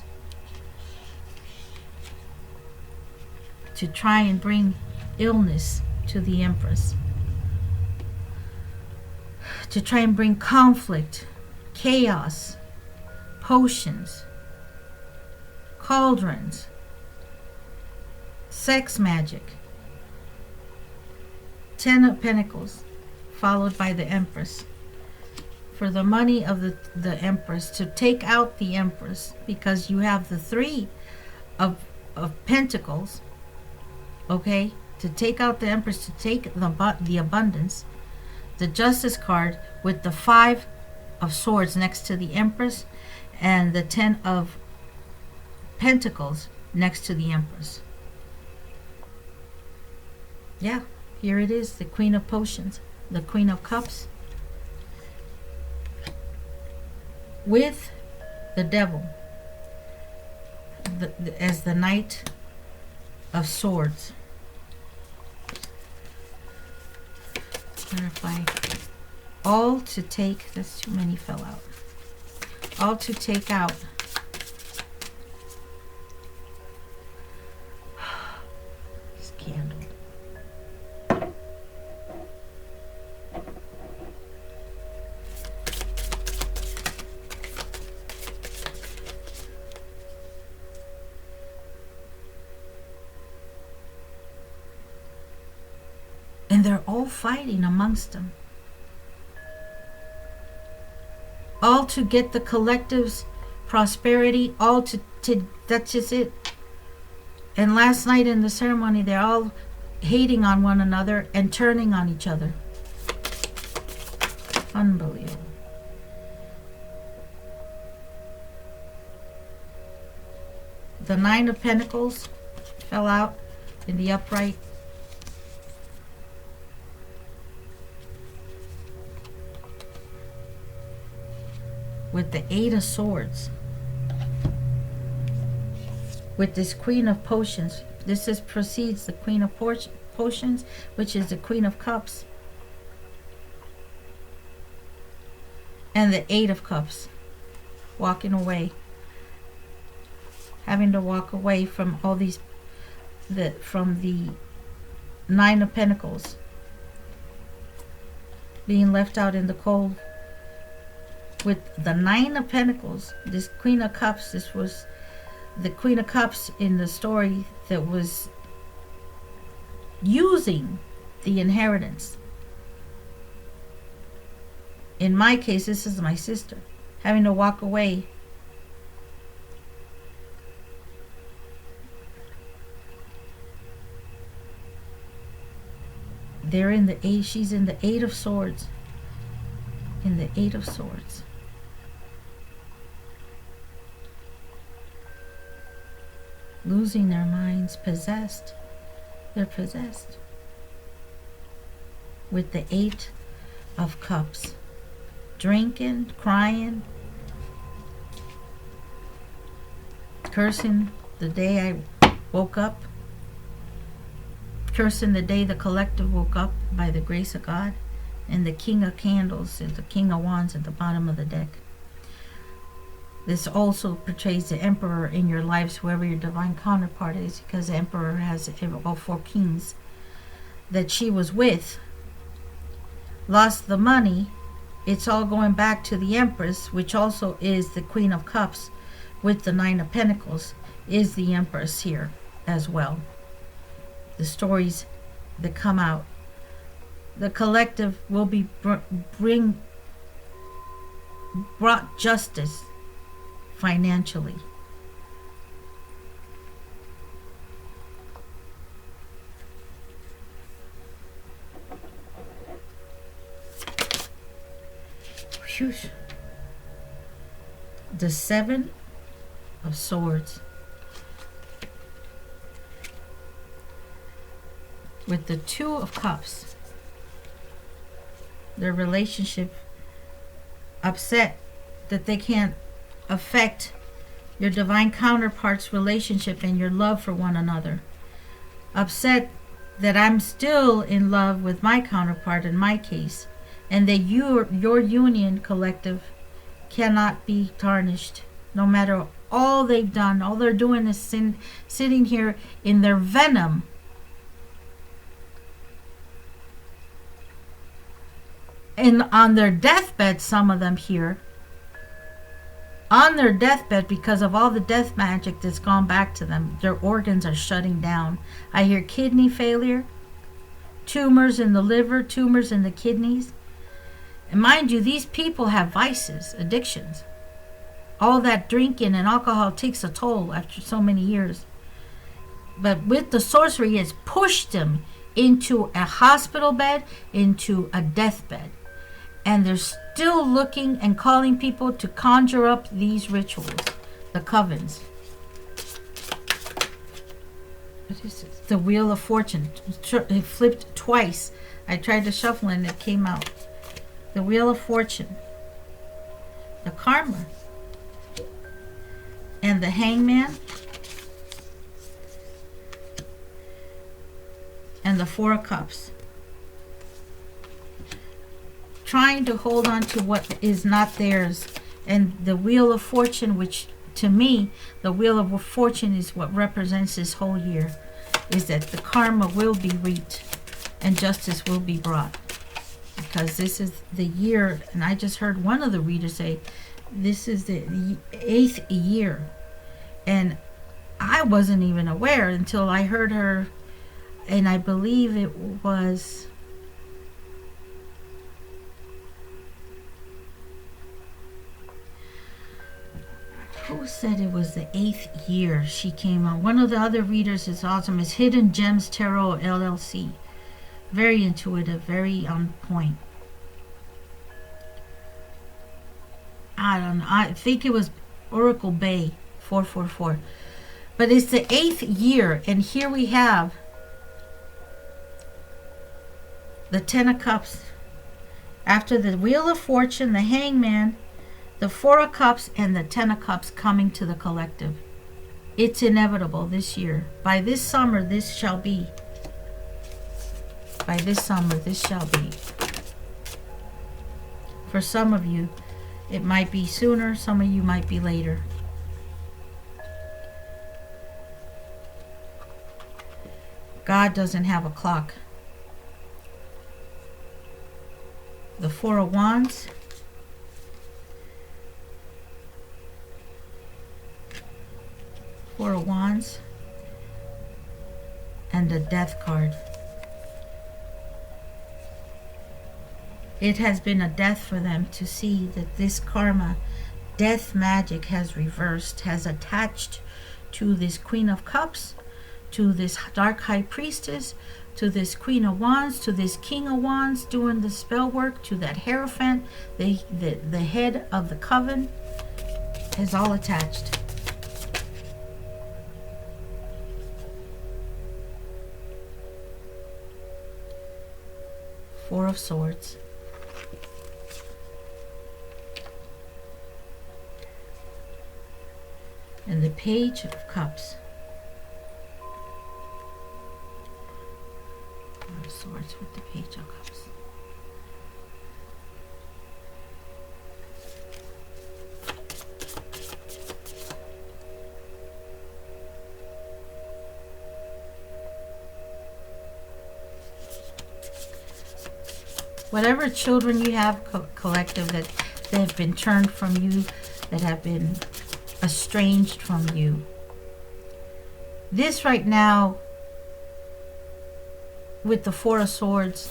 to try and bring illness to the Empress, to try and bring conflict, chaos, potions, cauldrons, sex magic. 10 of Pentacles, followed by the Empress. For the money of the Empress, to take out the Empress, because you have the 3 of Pentacles, okay? To take out the Empress, to take the abundance. The Justice card with the 5 of Swords next to the Empress, and the 10 of Pentacles next to the Empress. Yeah, here it is, the Queen of Potions, the Queen of Cups, with the Devil as the Knight of Swords. Clarify. All to take, that's too many fell out. All to take out. This candle. And they're all fighting amongst them. All to get the collective's prosperity, all to that's just it. And last night in the ceremony, they're all hating on one another and turning on each other. Unbelievable. The 9 of Pentacles fell out in the upright. With the 8 of Swords, with this Queen of Potions. This is precedes the Queen of Potions, which is the Queen of Cups, and the 8 of Cups, walking away, having to walk away from all these, from the 9 of Pentacles, being left out in the cold. With the 9 of Pentacles, this Queen of Cups, this was the Queen of Cups in the story that was using the inheritance. In my case, this is my sister, having to walk away. They're in the 8, she's in the 8 of Swords. In the 8 of Swords. Losing their minds, possessed. They're possessed. With the 8 of Cups. Drinking, crying, cursing the day I woke up. Cursing the day the collective woke up by the grace of God. And the King of Candles is the King of Wands at the bottom of the deck. This also portrays the Emperor in your lives, whoever your divine counterpart is, because the Emperor has all 4 kings that she was with. Lost the money. It's all going back to the Empress, which also is the Queen of Cups, with the 9 of Pentacles, is the Empress here as well. The stories that come out. The collective will be brought justice financially. Whew. The 7 of Swords. With the 2 of Cups. Their relationship upset that they can't affect your divine counterpart's relationship and your love for one another. Upset that I'm still in love with my counterpart in my case, and that your union, collective, cannot be tarnished, no matter all they've done. All they're doing is sitting here in their venom, and on their deathbed, some of them here, on their deathbed, because of all the death magic that's gone back to them, their organs are shutting down. I hear kidney failure, tumors in the liver, tumors in the kidneys. And mind you, these people have vices, addictions. All that drinking and alcohol takes a toll after so many years. But with the sorcery, it's pushed them into a hospital bed, into a deathbed. And they're still looking and calling people to conjure up these rituals, the covens. What is this? The Wheel of Fortune. It flipped twice. I tried to shuffle and it came out. The Wheel of Fortune. The Karma. And the Hangman. And the Four of Cups. Trying to hold on to what is not theirs. And the Wheel of Fortune, which to me, the Wheel of Fortune is what represents this whole year, is that the karma will be reaped and justice will be brought. Because this is the year, and I just heard one of the readers say, this is the 8th year. And I wasn't even aware until I heard her, and I believe it was... Who said it was the 8th year she came on? One of the other readers is awesome. It's Hidden Gems Tarot LLC. Very intuitive, very on point. I don't know. I think it was Oracle Bay 444. But it's the 8th year, and here we have the Ten of Cups. After the Wheel of Fortune, the Hangman, the Four of Cups, and the Ten of Cups coming to the collective. It's inevitable this year. By this summer, this shall be. By this summer, this shall be. For some of you, it might be sooner. Some of you might be later. God doesn't have a clock. The Four of Wands. Four of Wands. And the Death card. It has been a death for them to see that this karma, death magic has reversed, has attached to this Queen of Cups, to this Dark High Priestess, to this Queen of Wands, to this King of Wands doing the spell work, to that Hierophant, the head of the coven, is all attached. Four of Swords. And the Page of Cups. Four of Swords with the Page of Cups. Whatever children you have, collective, that have been turned from you, that have been estranged from you. This right now, with the Four of Swords,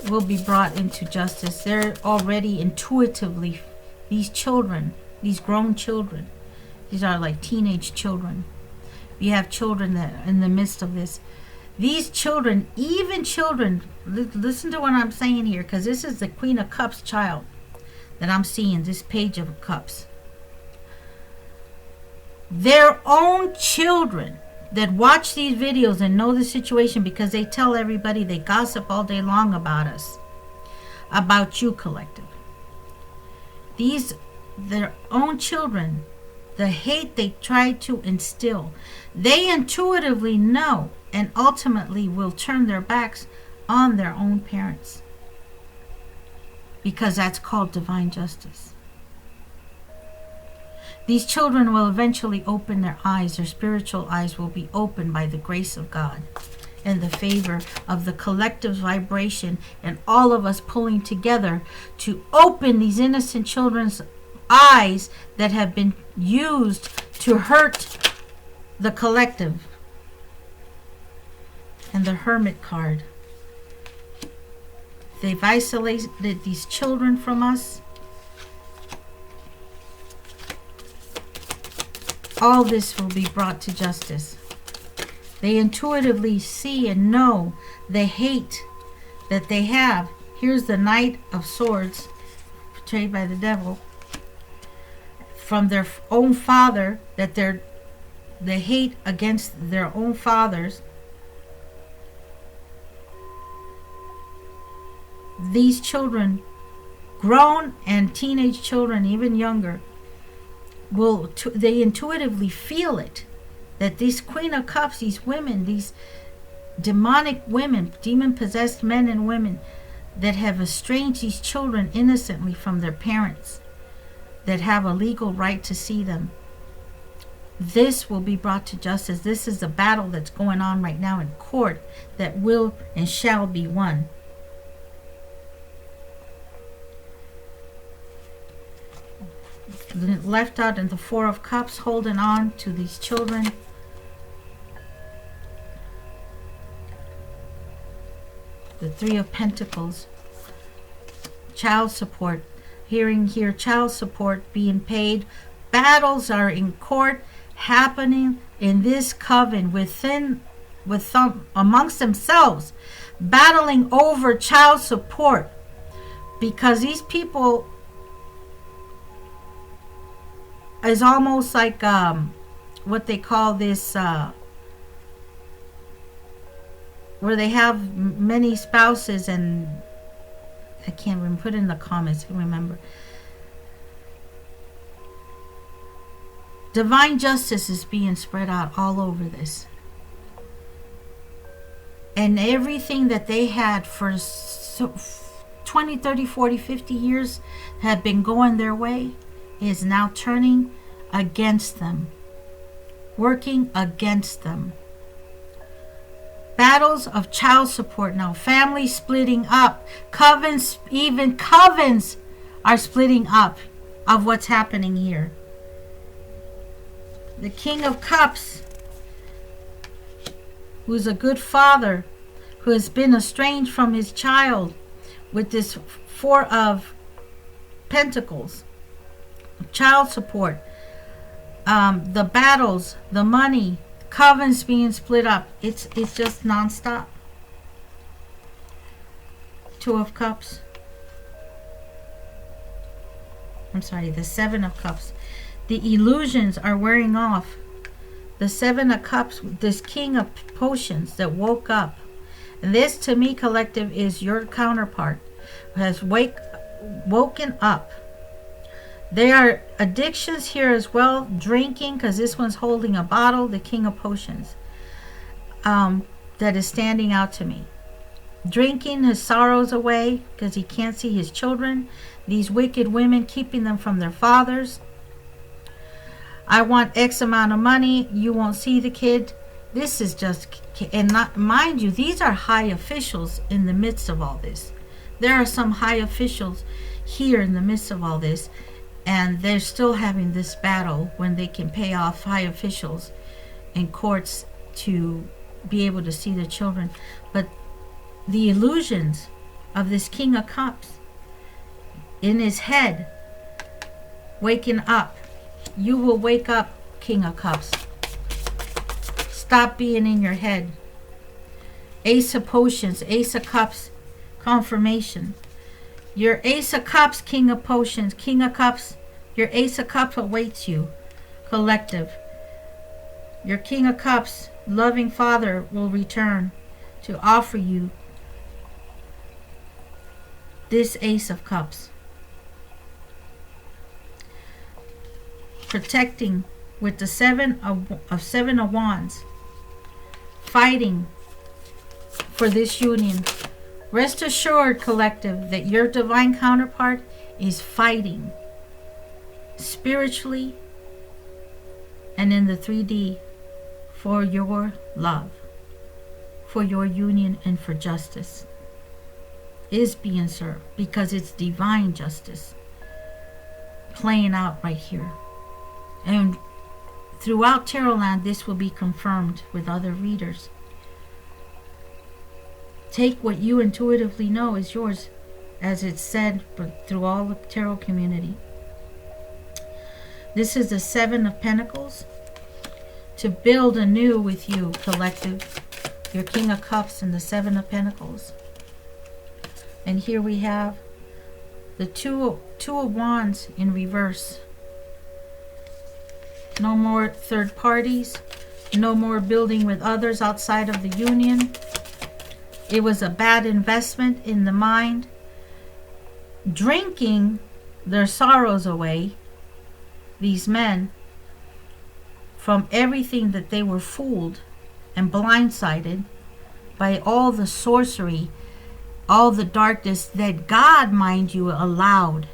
will be brought into justice. They're already intuitively, these children, these grown children, these are like teenage children. You have children that are in the midst of this. These children, even children, listen to what I'm saying here, because this is the Queen of Cups child that I'm seeing, this Page of Cups. Their own children that watch these videos and know the situation, because they tell everybody, they gossip all day long about us, about you, collective. These, their own children, the hate they try to instill, they intuitively know and ultimately will turn their backs on their own parents. because that's called divine justice. These children will eventually open their eyes. Their spiritual eyes will be opened by the grace of God and the favor of the collective vibration and all of us pulling together to open these innocent children's eyes that have been used to hurt the collective. And the Hermit card. They've isolated these children from us. All this will be brought to justice. They intuitively see and know the hate that they have. Here's the Knight of Swords, portrayed by the devil, from their own father, that the hate against their own fathers. These children, grown and teenage children, even younger, they intuitively feel it, that this Queen of Cups, these women, these demonic women, demon-possessed men and women that have estranged these children innocently from their parents, that have a legal right to see them. This will be brought to justice. This is a battle that's going on right now in court that will and shall be won. Left out in the Four of Cups, holding on to these children. The Three of Pentacles, child support. Hearing here, child support being paid. Battles are in court happening in this coven amongst themselves, battling over child support, because these people is almost like what they call this, where they have many spouses, and I can't remember, put it in the comments, I can remember. Divine justice is being spread out all over this. And everything that they had for 20, 30, 40, 50 years have been going their way is now turning against them, working against them. Battles of child support now, families splitting up, covens, even covens are splitting up of what's happening here. The King of Cups, who's a good father, who has been estranged from his child, with this Four of Pentacles, child support, the battles, the money, covens being split up. It's just non-stop. Two of Cups. I'm sorry, the Seven of Cups. The illusions are wearing off. The Seven of Cups, this King of Potions that woke up. And this, to me, collective, is your counterpart, who has woken up. There are addictions here as well. Drinking, because this one's holding a bottle, the King of Potions, that is standing out to me. Drinking his sorrows away because he can't see his children. These wicked women keeping them from their fathers. I want X amount of money. You won't see the kid. This is just, and not, mind you, these are high officials in the midst of all this. There are some high officials here in the midst of all this, and they're still having this battle when they can pay off high officials in courts to be able to see their children. But the illusions of this King of Cups in his head, waking up. You will wake up, King of Cups. Stop being in your head. Ace of Potions, Ace of Cups, confirmation. Your Ace of Cups, King of Potions, King of Cups, your Ace of Cups awaits you, collective. Your King of Cups, loving Father, will return to offer you this Ace of Cups. Protecting with the Seven of Wands. Fighting for this union Rest assured, collective, that your divine counterpart is fighting spiritually and in the 3D for your love, for your union, and for justice. Is being served because it's divine justice playing out right here. And throughout Tarotland, this will be confirmed with other readers. Take what you intuitively know is yours, as it's said through all the tarot community. This is the Seven of Pentacles. To build anew with you, collective, your King of Cups and the Seven of Pentacles. And here we have the two of Wands in reverse. No more third parties. No more building with others outside of the union. It was a bad investment in the mind. Drinking their sorrows away, these men, from everything that they were fooled and blindsided by all the sorcery, all the darkness that God, mind you, allowed.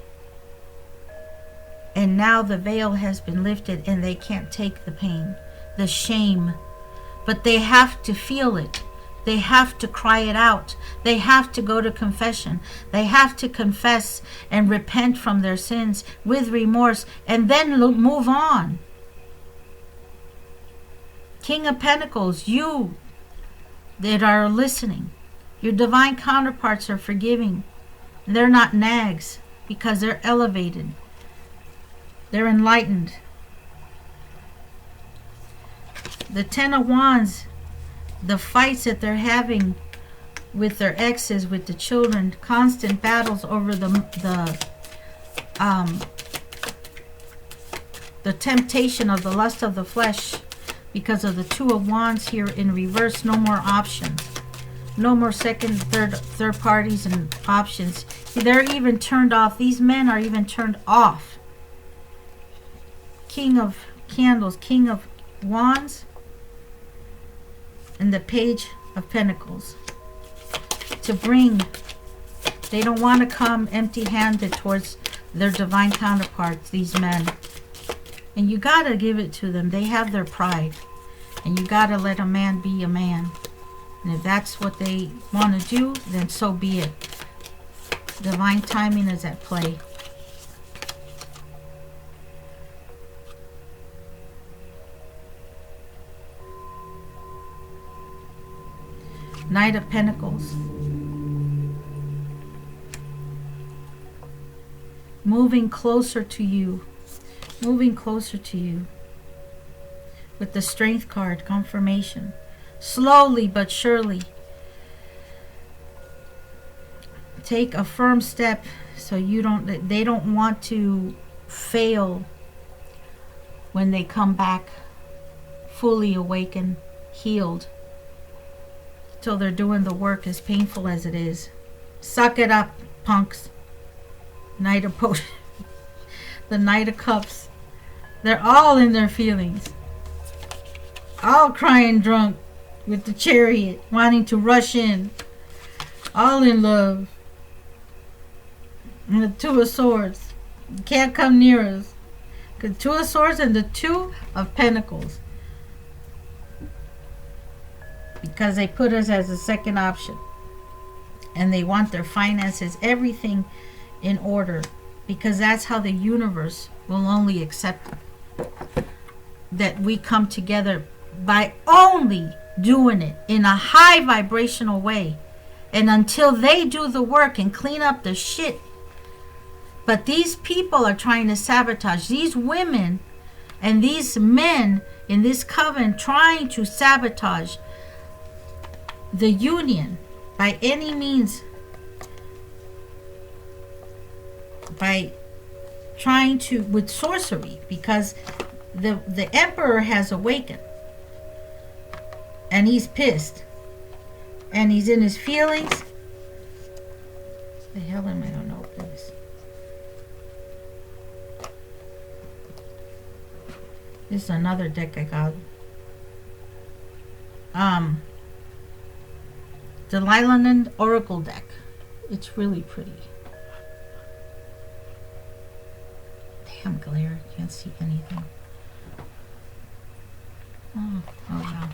And now the veil has been lifted and they can't take the pain, the shame. But they have to feel it. They have to cry it out. They have to go to confession. They have to confess and repent from their sins with remorse and then move on. King of Pentacles, you that are listening, your divine counterparts are forgiving. They're not nags because they're elevated. They're enlightened. The Ten of Wands, the fights that they're having with their exes, with the children, constant battles over the temptation of the lust of the flesh because of the Two of Wands here in reverse. No more options. No more second, third parties and options. They're even turned off. These men are even turned off. King of Candles, King of Wands, and the Page of Pentacles. To bring, they don't want to come empty-handed towards their divine counterparts, these men. And you got to give it to them. They have their pride. And you got to let a man be a man. And if that's what they want to do, then so be it. Divine timing is at play. Knight of Pentacles. Moving closer to you. Moving closer to you. With the Strength card, confirmation. Slowly but surely. Take a firm step so they don't want to fail when they come back fully awakened, healed. Till they're doing the work, as painful as it is. Suck it up, punks. Knight of Potions. The Knight of Cups. They're all in their feelings. All crying drunk with the Chariot, wanting to rush in. All in love. And the Two of Swords. You can't come near us. The Two of Swords and the Two of Pentacles. Because they put us as a second option. And they want their finances, everything in order. Because that's how the universe will only accept that we come together by only doing it in a high vibrational way. And until they do the work and clean up the shit. But these people are trying to sabotage. These women and these men in this coven trying to sabotage the union by any means, by trying to, with sorcery, because the emperor has awakened and he's pissed and he's in his feelings. The hell am I gonna open this? This is another deck I got. the Lilanen Oracle deck. It's really pretty. Damn glare, can't see anything. Oh wow.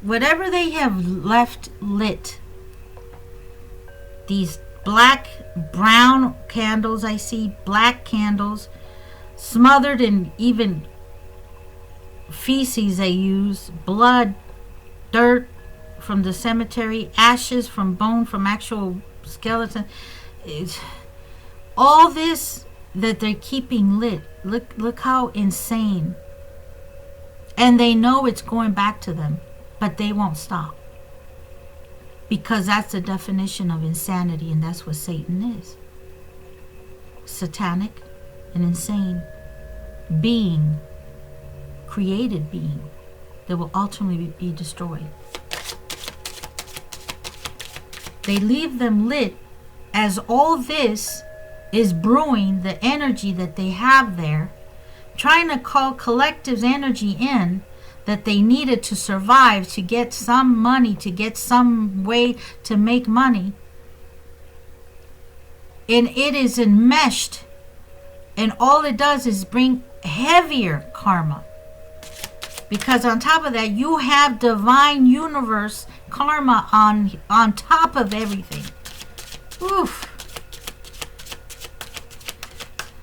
Whatever they have left lit, these black, brown candles, I see black candles, smothered in even feces they use, blood, dirt from the cemetery, ashes from bone, from actual skeleton. It's, all this that they're keeping lit, look how insane. And they know it's going back to them, but they won't stop. Because that's the definition of insanity, and that's what Satan is. Satanic and insane being, created being, that will ultimately be destroyed. They leave them lit as all this is brewing, the energy that they have there, trying to call collective's energy in that they needed to survive, to get some money, to get some way to make money. And it is enmeshed, and all it does is bring heavier karma. Because on top of that, you have divine universe karma on top of everything. Oof.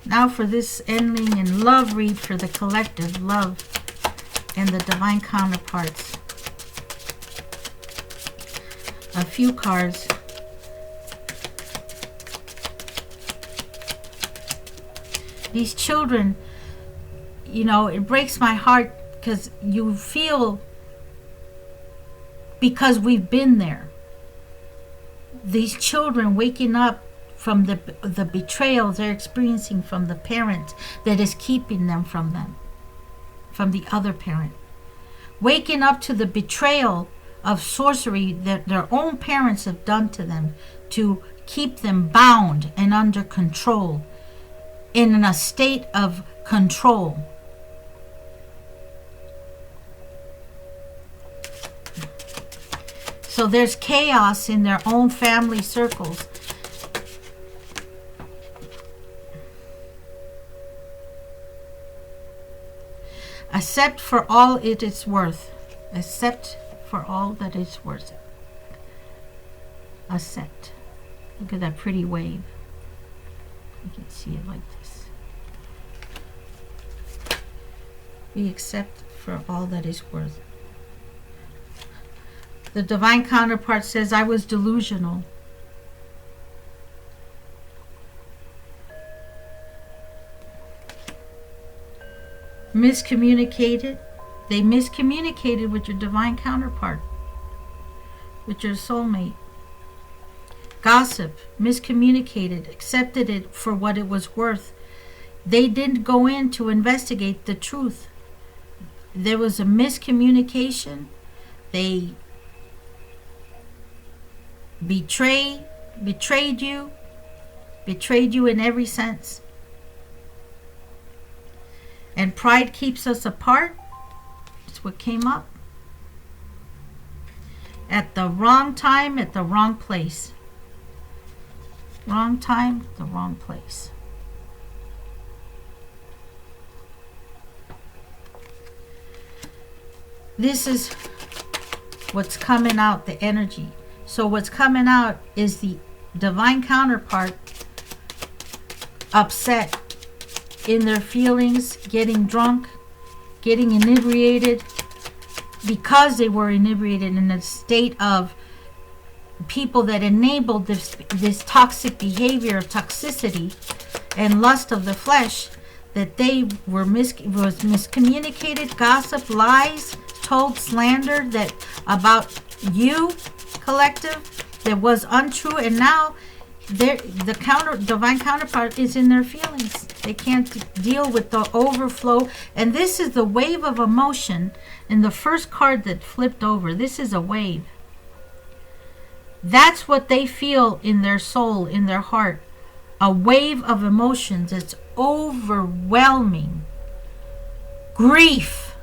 Now for this ending in love read for the collective love and the divine counterparts. A few cards. These children, you know, it breaks my heart because you feel, because we've been there. These children waking up from the betrayal they're experiencing from the parent that is keeping them from the other parent. Waking up to the betrayal of sorcery that their own parents have done to them to keep them bound and under control, in a state of control. So there's chaos in their own family circles. Accept for all it is worth. Accept for all that it's worth. Accept. Look at that pretty wave. You can see it like this. We accept for all that is worth. The divine counterpart says, I was delusional. Miscommunicated. They miscommunicated with your divine counterpart, with your soulmate. Gossip, miscommunicated, accepted it for what it was worth. They didn't go in to investigate the truth. There was a miscommunication. They betrayed you in every sense. And pride keeps us apart. That's what came up. At the wrong time, at the wrong place. Wrong time, the wrong place. This is what's coming out, the energy. So what's coming out is the divine counterpart upset in their feelings, getting drunk, getting inebriated, because they were inebriated in a state of people that enabled this toxic behavior of toxicity and lust of the flesh, that they were was miscommunicated, gossip, lies, told, slander that about you, collective, that was untrue, and now the divine counterpart is in their feelings. They can't deal with the overflow. And this is the wave of emotion in the first card that flipped over. This is a wave. That's what they feel in their soul, in their heart. A wave of emotions that's overwhelming. Grief.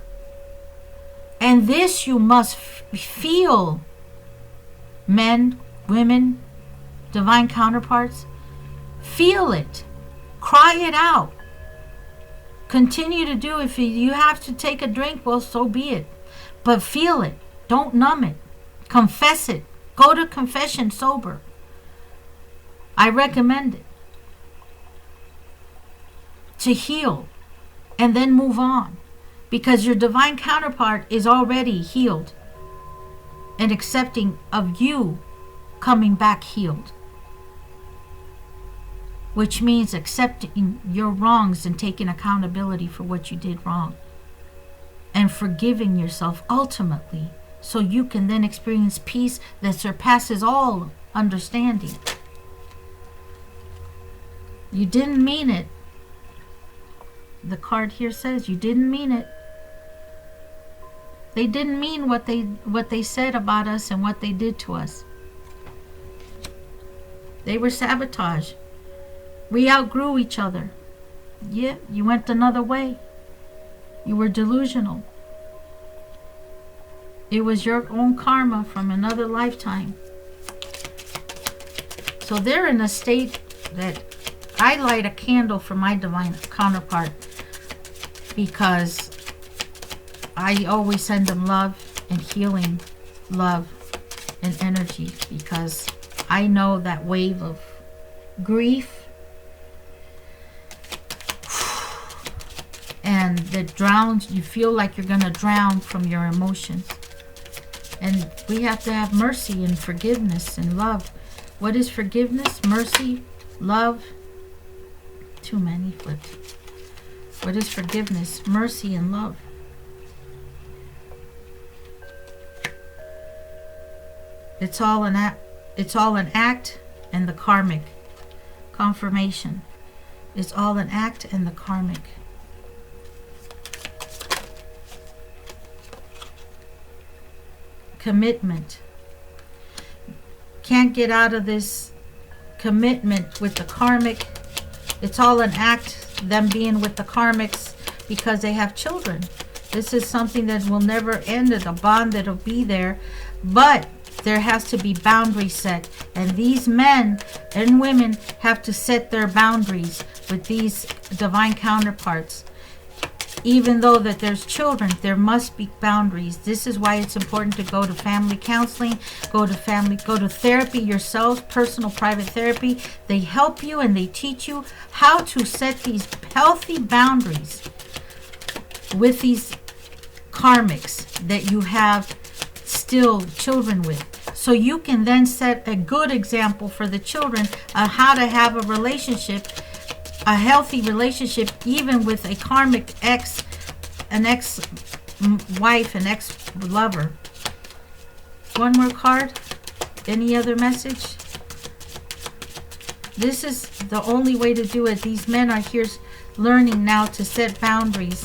And this you must feel. Men, women, divine counterparts. Feel it. Cry it out. Continue to do it. If you have to take a drink, well, so be it. But feel it. Don't numb it. Confess it. Go to confession sober. I recommend it. To heal. And then move on. Because your divine counterpart is already healed. And accepting of you coming back healed. Which means accepting your wrongs and taking accountability for what you did wrong. And forgiving yourself ultimately, so you can then experience peace that surpasses all understanding. You didn't mean it. The card here says you didn't mean it. They didn't mean what they said about us and what they did to us. They were sabotage. We outgrew each other. Yeah, you went another way. You were delusional. It was your own karma from another lifetime. So they're in a state that I light a candle for my divine counterpart, because I always send them love and healing, love and energy, because I know that wave of grief and that drowns, you feel like you're going to drown from your emotions. And we have to have mercy and forgiveness and love. What is forgiveness? Mercy, love. Too many flips. What is forgiveness? Mercy and love. It's all an act. It's all an act and the karmic confirmation. It's all an act and the karmic. Commitment. Can't get out of this commitment with the karmic. It's all an act, them being with the karmics, because they have children. This is something that will never end. It's a bond that'll be there. But there has to be boundaries set. And these men and women have to set their boundaries with these divine counterparts. Even though that there's children, there must be boundaries. This is why it's important to go to family counseling, go to therapy yourself, personal private therapy. They help you and they teach you how to set these healthy boundaries with these karmics that you have still children with. So you can then set a good example for the children on how to have a relationship, a healthy relationship, even with a karmic ex, an ex-wife, an ex-lover. One more card. Any other message? This is the only way to do it. These men are here learning now to set boundaries.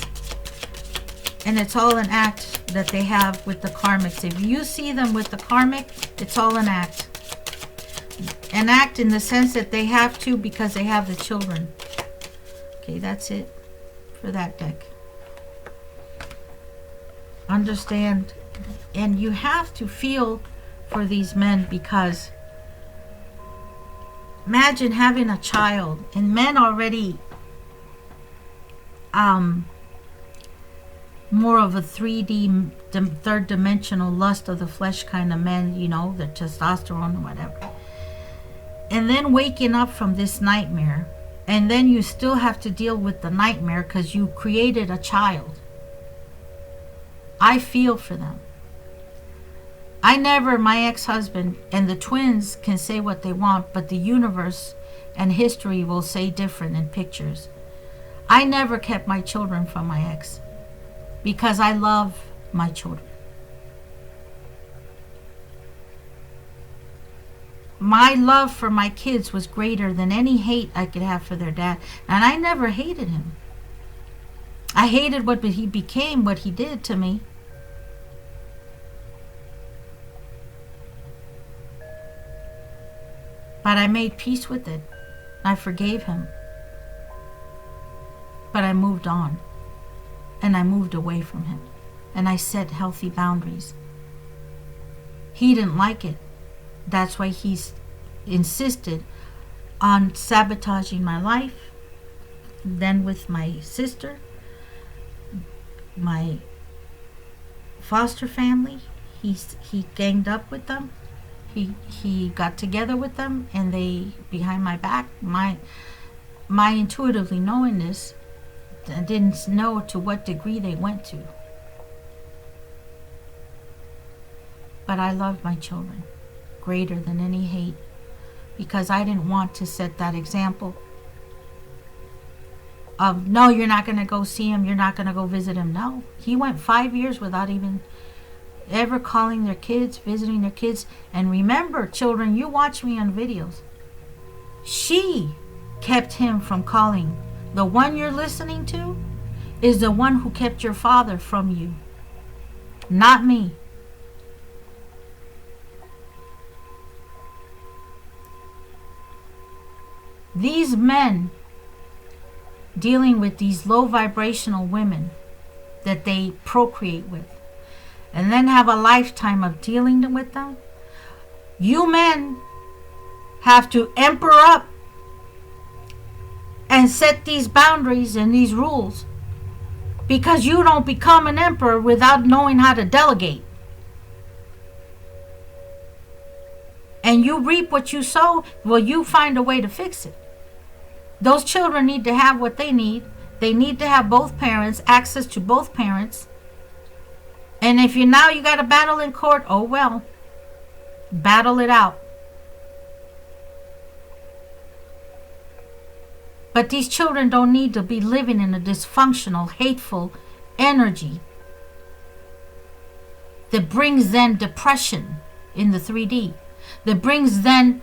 And it's all an act that they have with the karmics. If you see them with the karmic, it's all an act. An act in the sense that they have to because they have the children. Okay, that's it for that deck. Understand, and you have to feel for these men, because imagine having a child, and men already more of a 3D, third dimensional lust of the flesh kind of men, you know, the testosterone or whatever. And then waking up from this nightmare, and then you still have to deal with the nightmare because you created a child. I feel for them. My ex-husband and the twins can say what they want, but the universe and history will say different in pictures. I never kept my children from my ex because I love my children. My love for my kids was greater than any hate I could have for their dad. And I never hated him. I hated what he became, what he did to me. But I made peace with it. I forgave him. But I moved on. And I moved away from him. And I set healthy boundaries. He didn't like it. That's why he's insisted on sabotaging my life. Then with my sister, my foster family, he ganged up with them. He got together with them, and they, behind my back, my intuitively knowing this, I didn't know to what degree they went to. But I loved my children greater than any hate, because I didn't want to set that example of, no, you're not going to go see him, you're not going to go visit him. No, he went 5 years without even ever calling their kids, visiting their kids. And remember, children, you watch me on videos. She kept him from calling. The one you're listening to is the one who kept your father from you, not me. These men dealing with these low vibrational women that they procreate with, and then have a lifetime of dealing with them, you men have to emperor up and set these boundaries and these rules, because you don't become an emperor without knowing how to delegate. And you reap what you sow. Well, you find a way to fix it. Those children need to have what they need. They need to have both parents, access to both parents. And if you got to battle in court, oh well, battle it out. But these children don't need to be living in a dysfunctional, hateful energy that brings them depression in the 3D, that brings them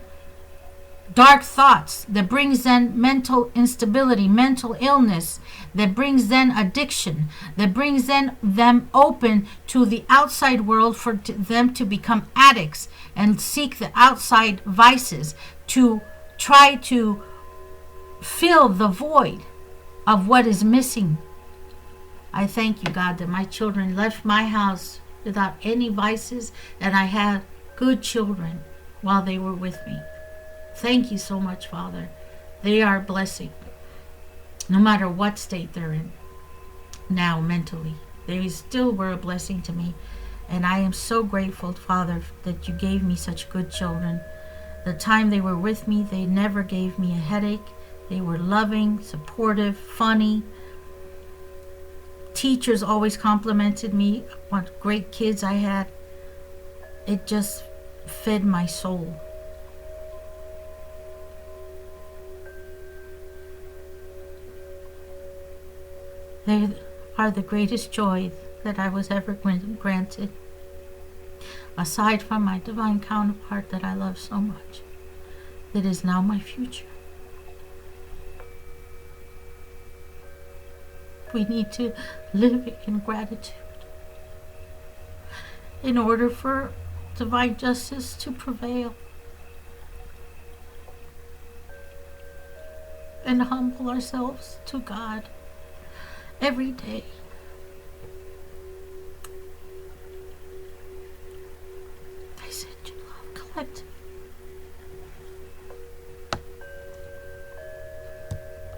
dark thoughts, that brings them mental instability, mental illness, that brings them addiction, that brings them open to the outside world for them to become addicts and seek the outside vices to try to fill the void of what is missing. I thank you, God, that my children left my house without any vices, and I had good children while they were with me. Thank you so much, Father. They are a blessing, no matter what state they're in now mentally. They still were a blessing to me. And I am so grateful, Father, that you gave me such good children. The time they were with me, they never gave me a headache. They were loving, supportive, funny. Teachers always complimented me, what great kids I had. It just fed my soul. They are the greatest joy that I was ever granted, aside from my divine counterpart that I love so much, that is now my future. We need to live in gratitude in order for divine justice to prevail, and humble ourselves to God every day. I send you love collectively.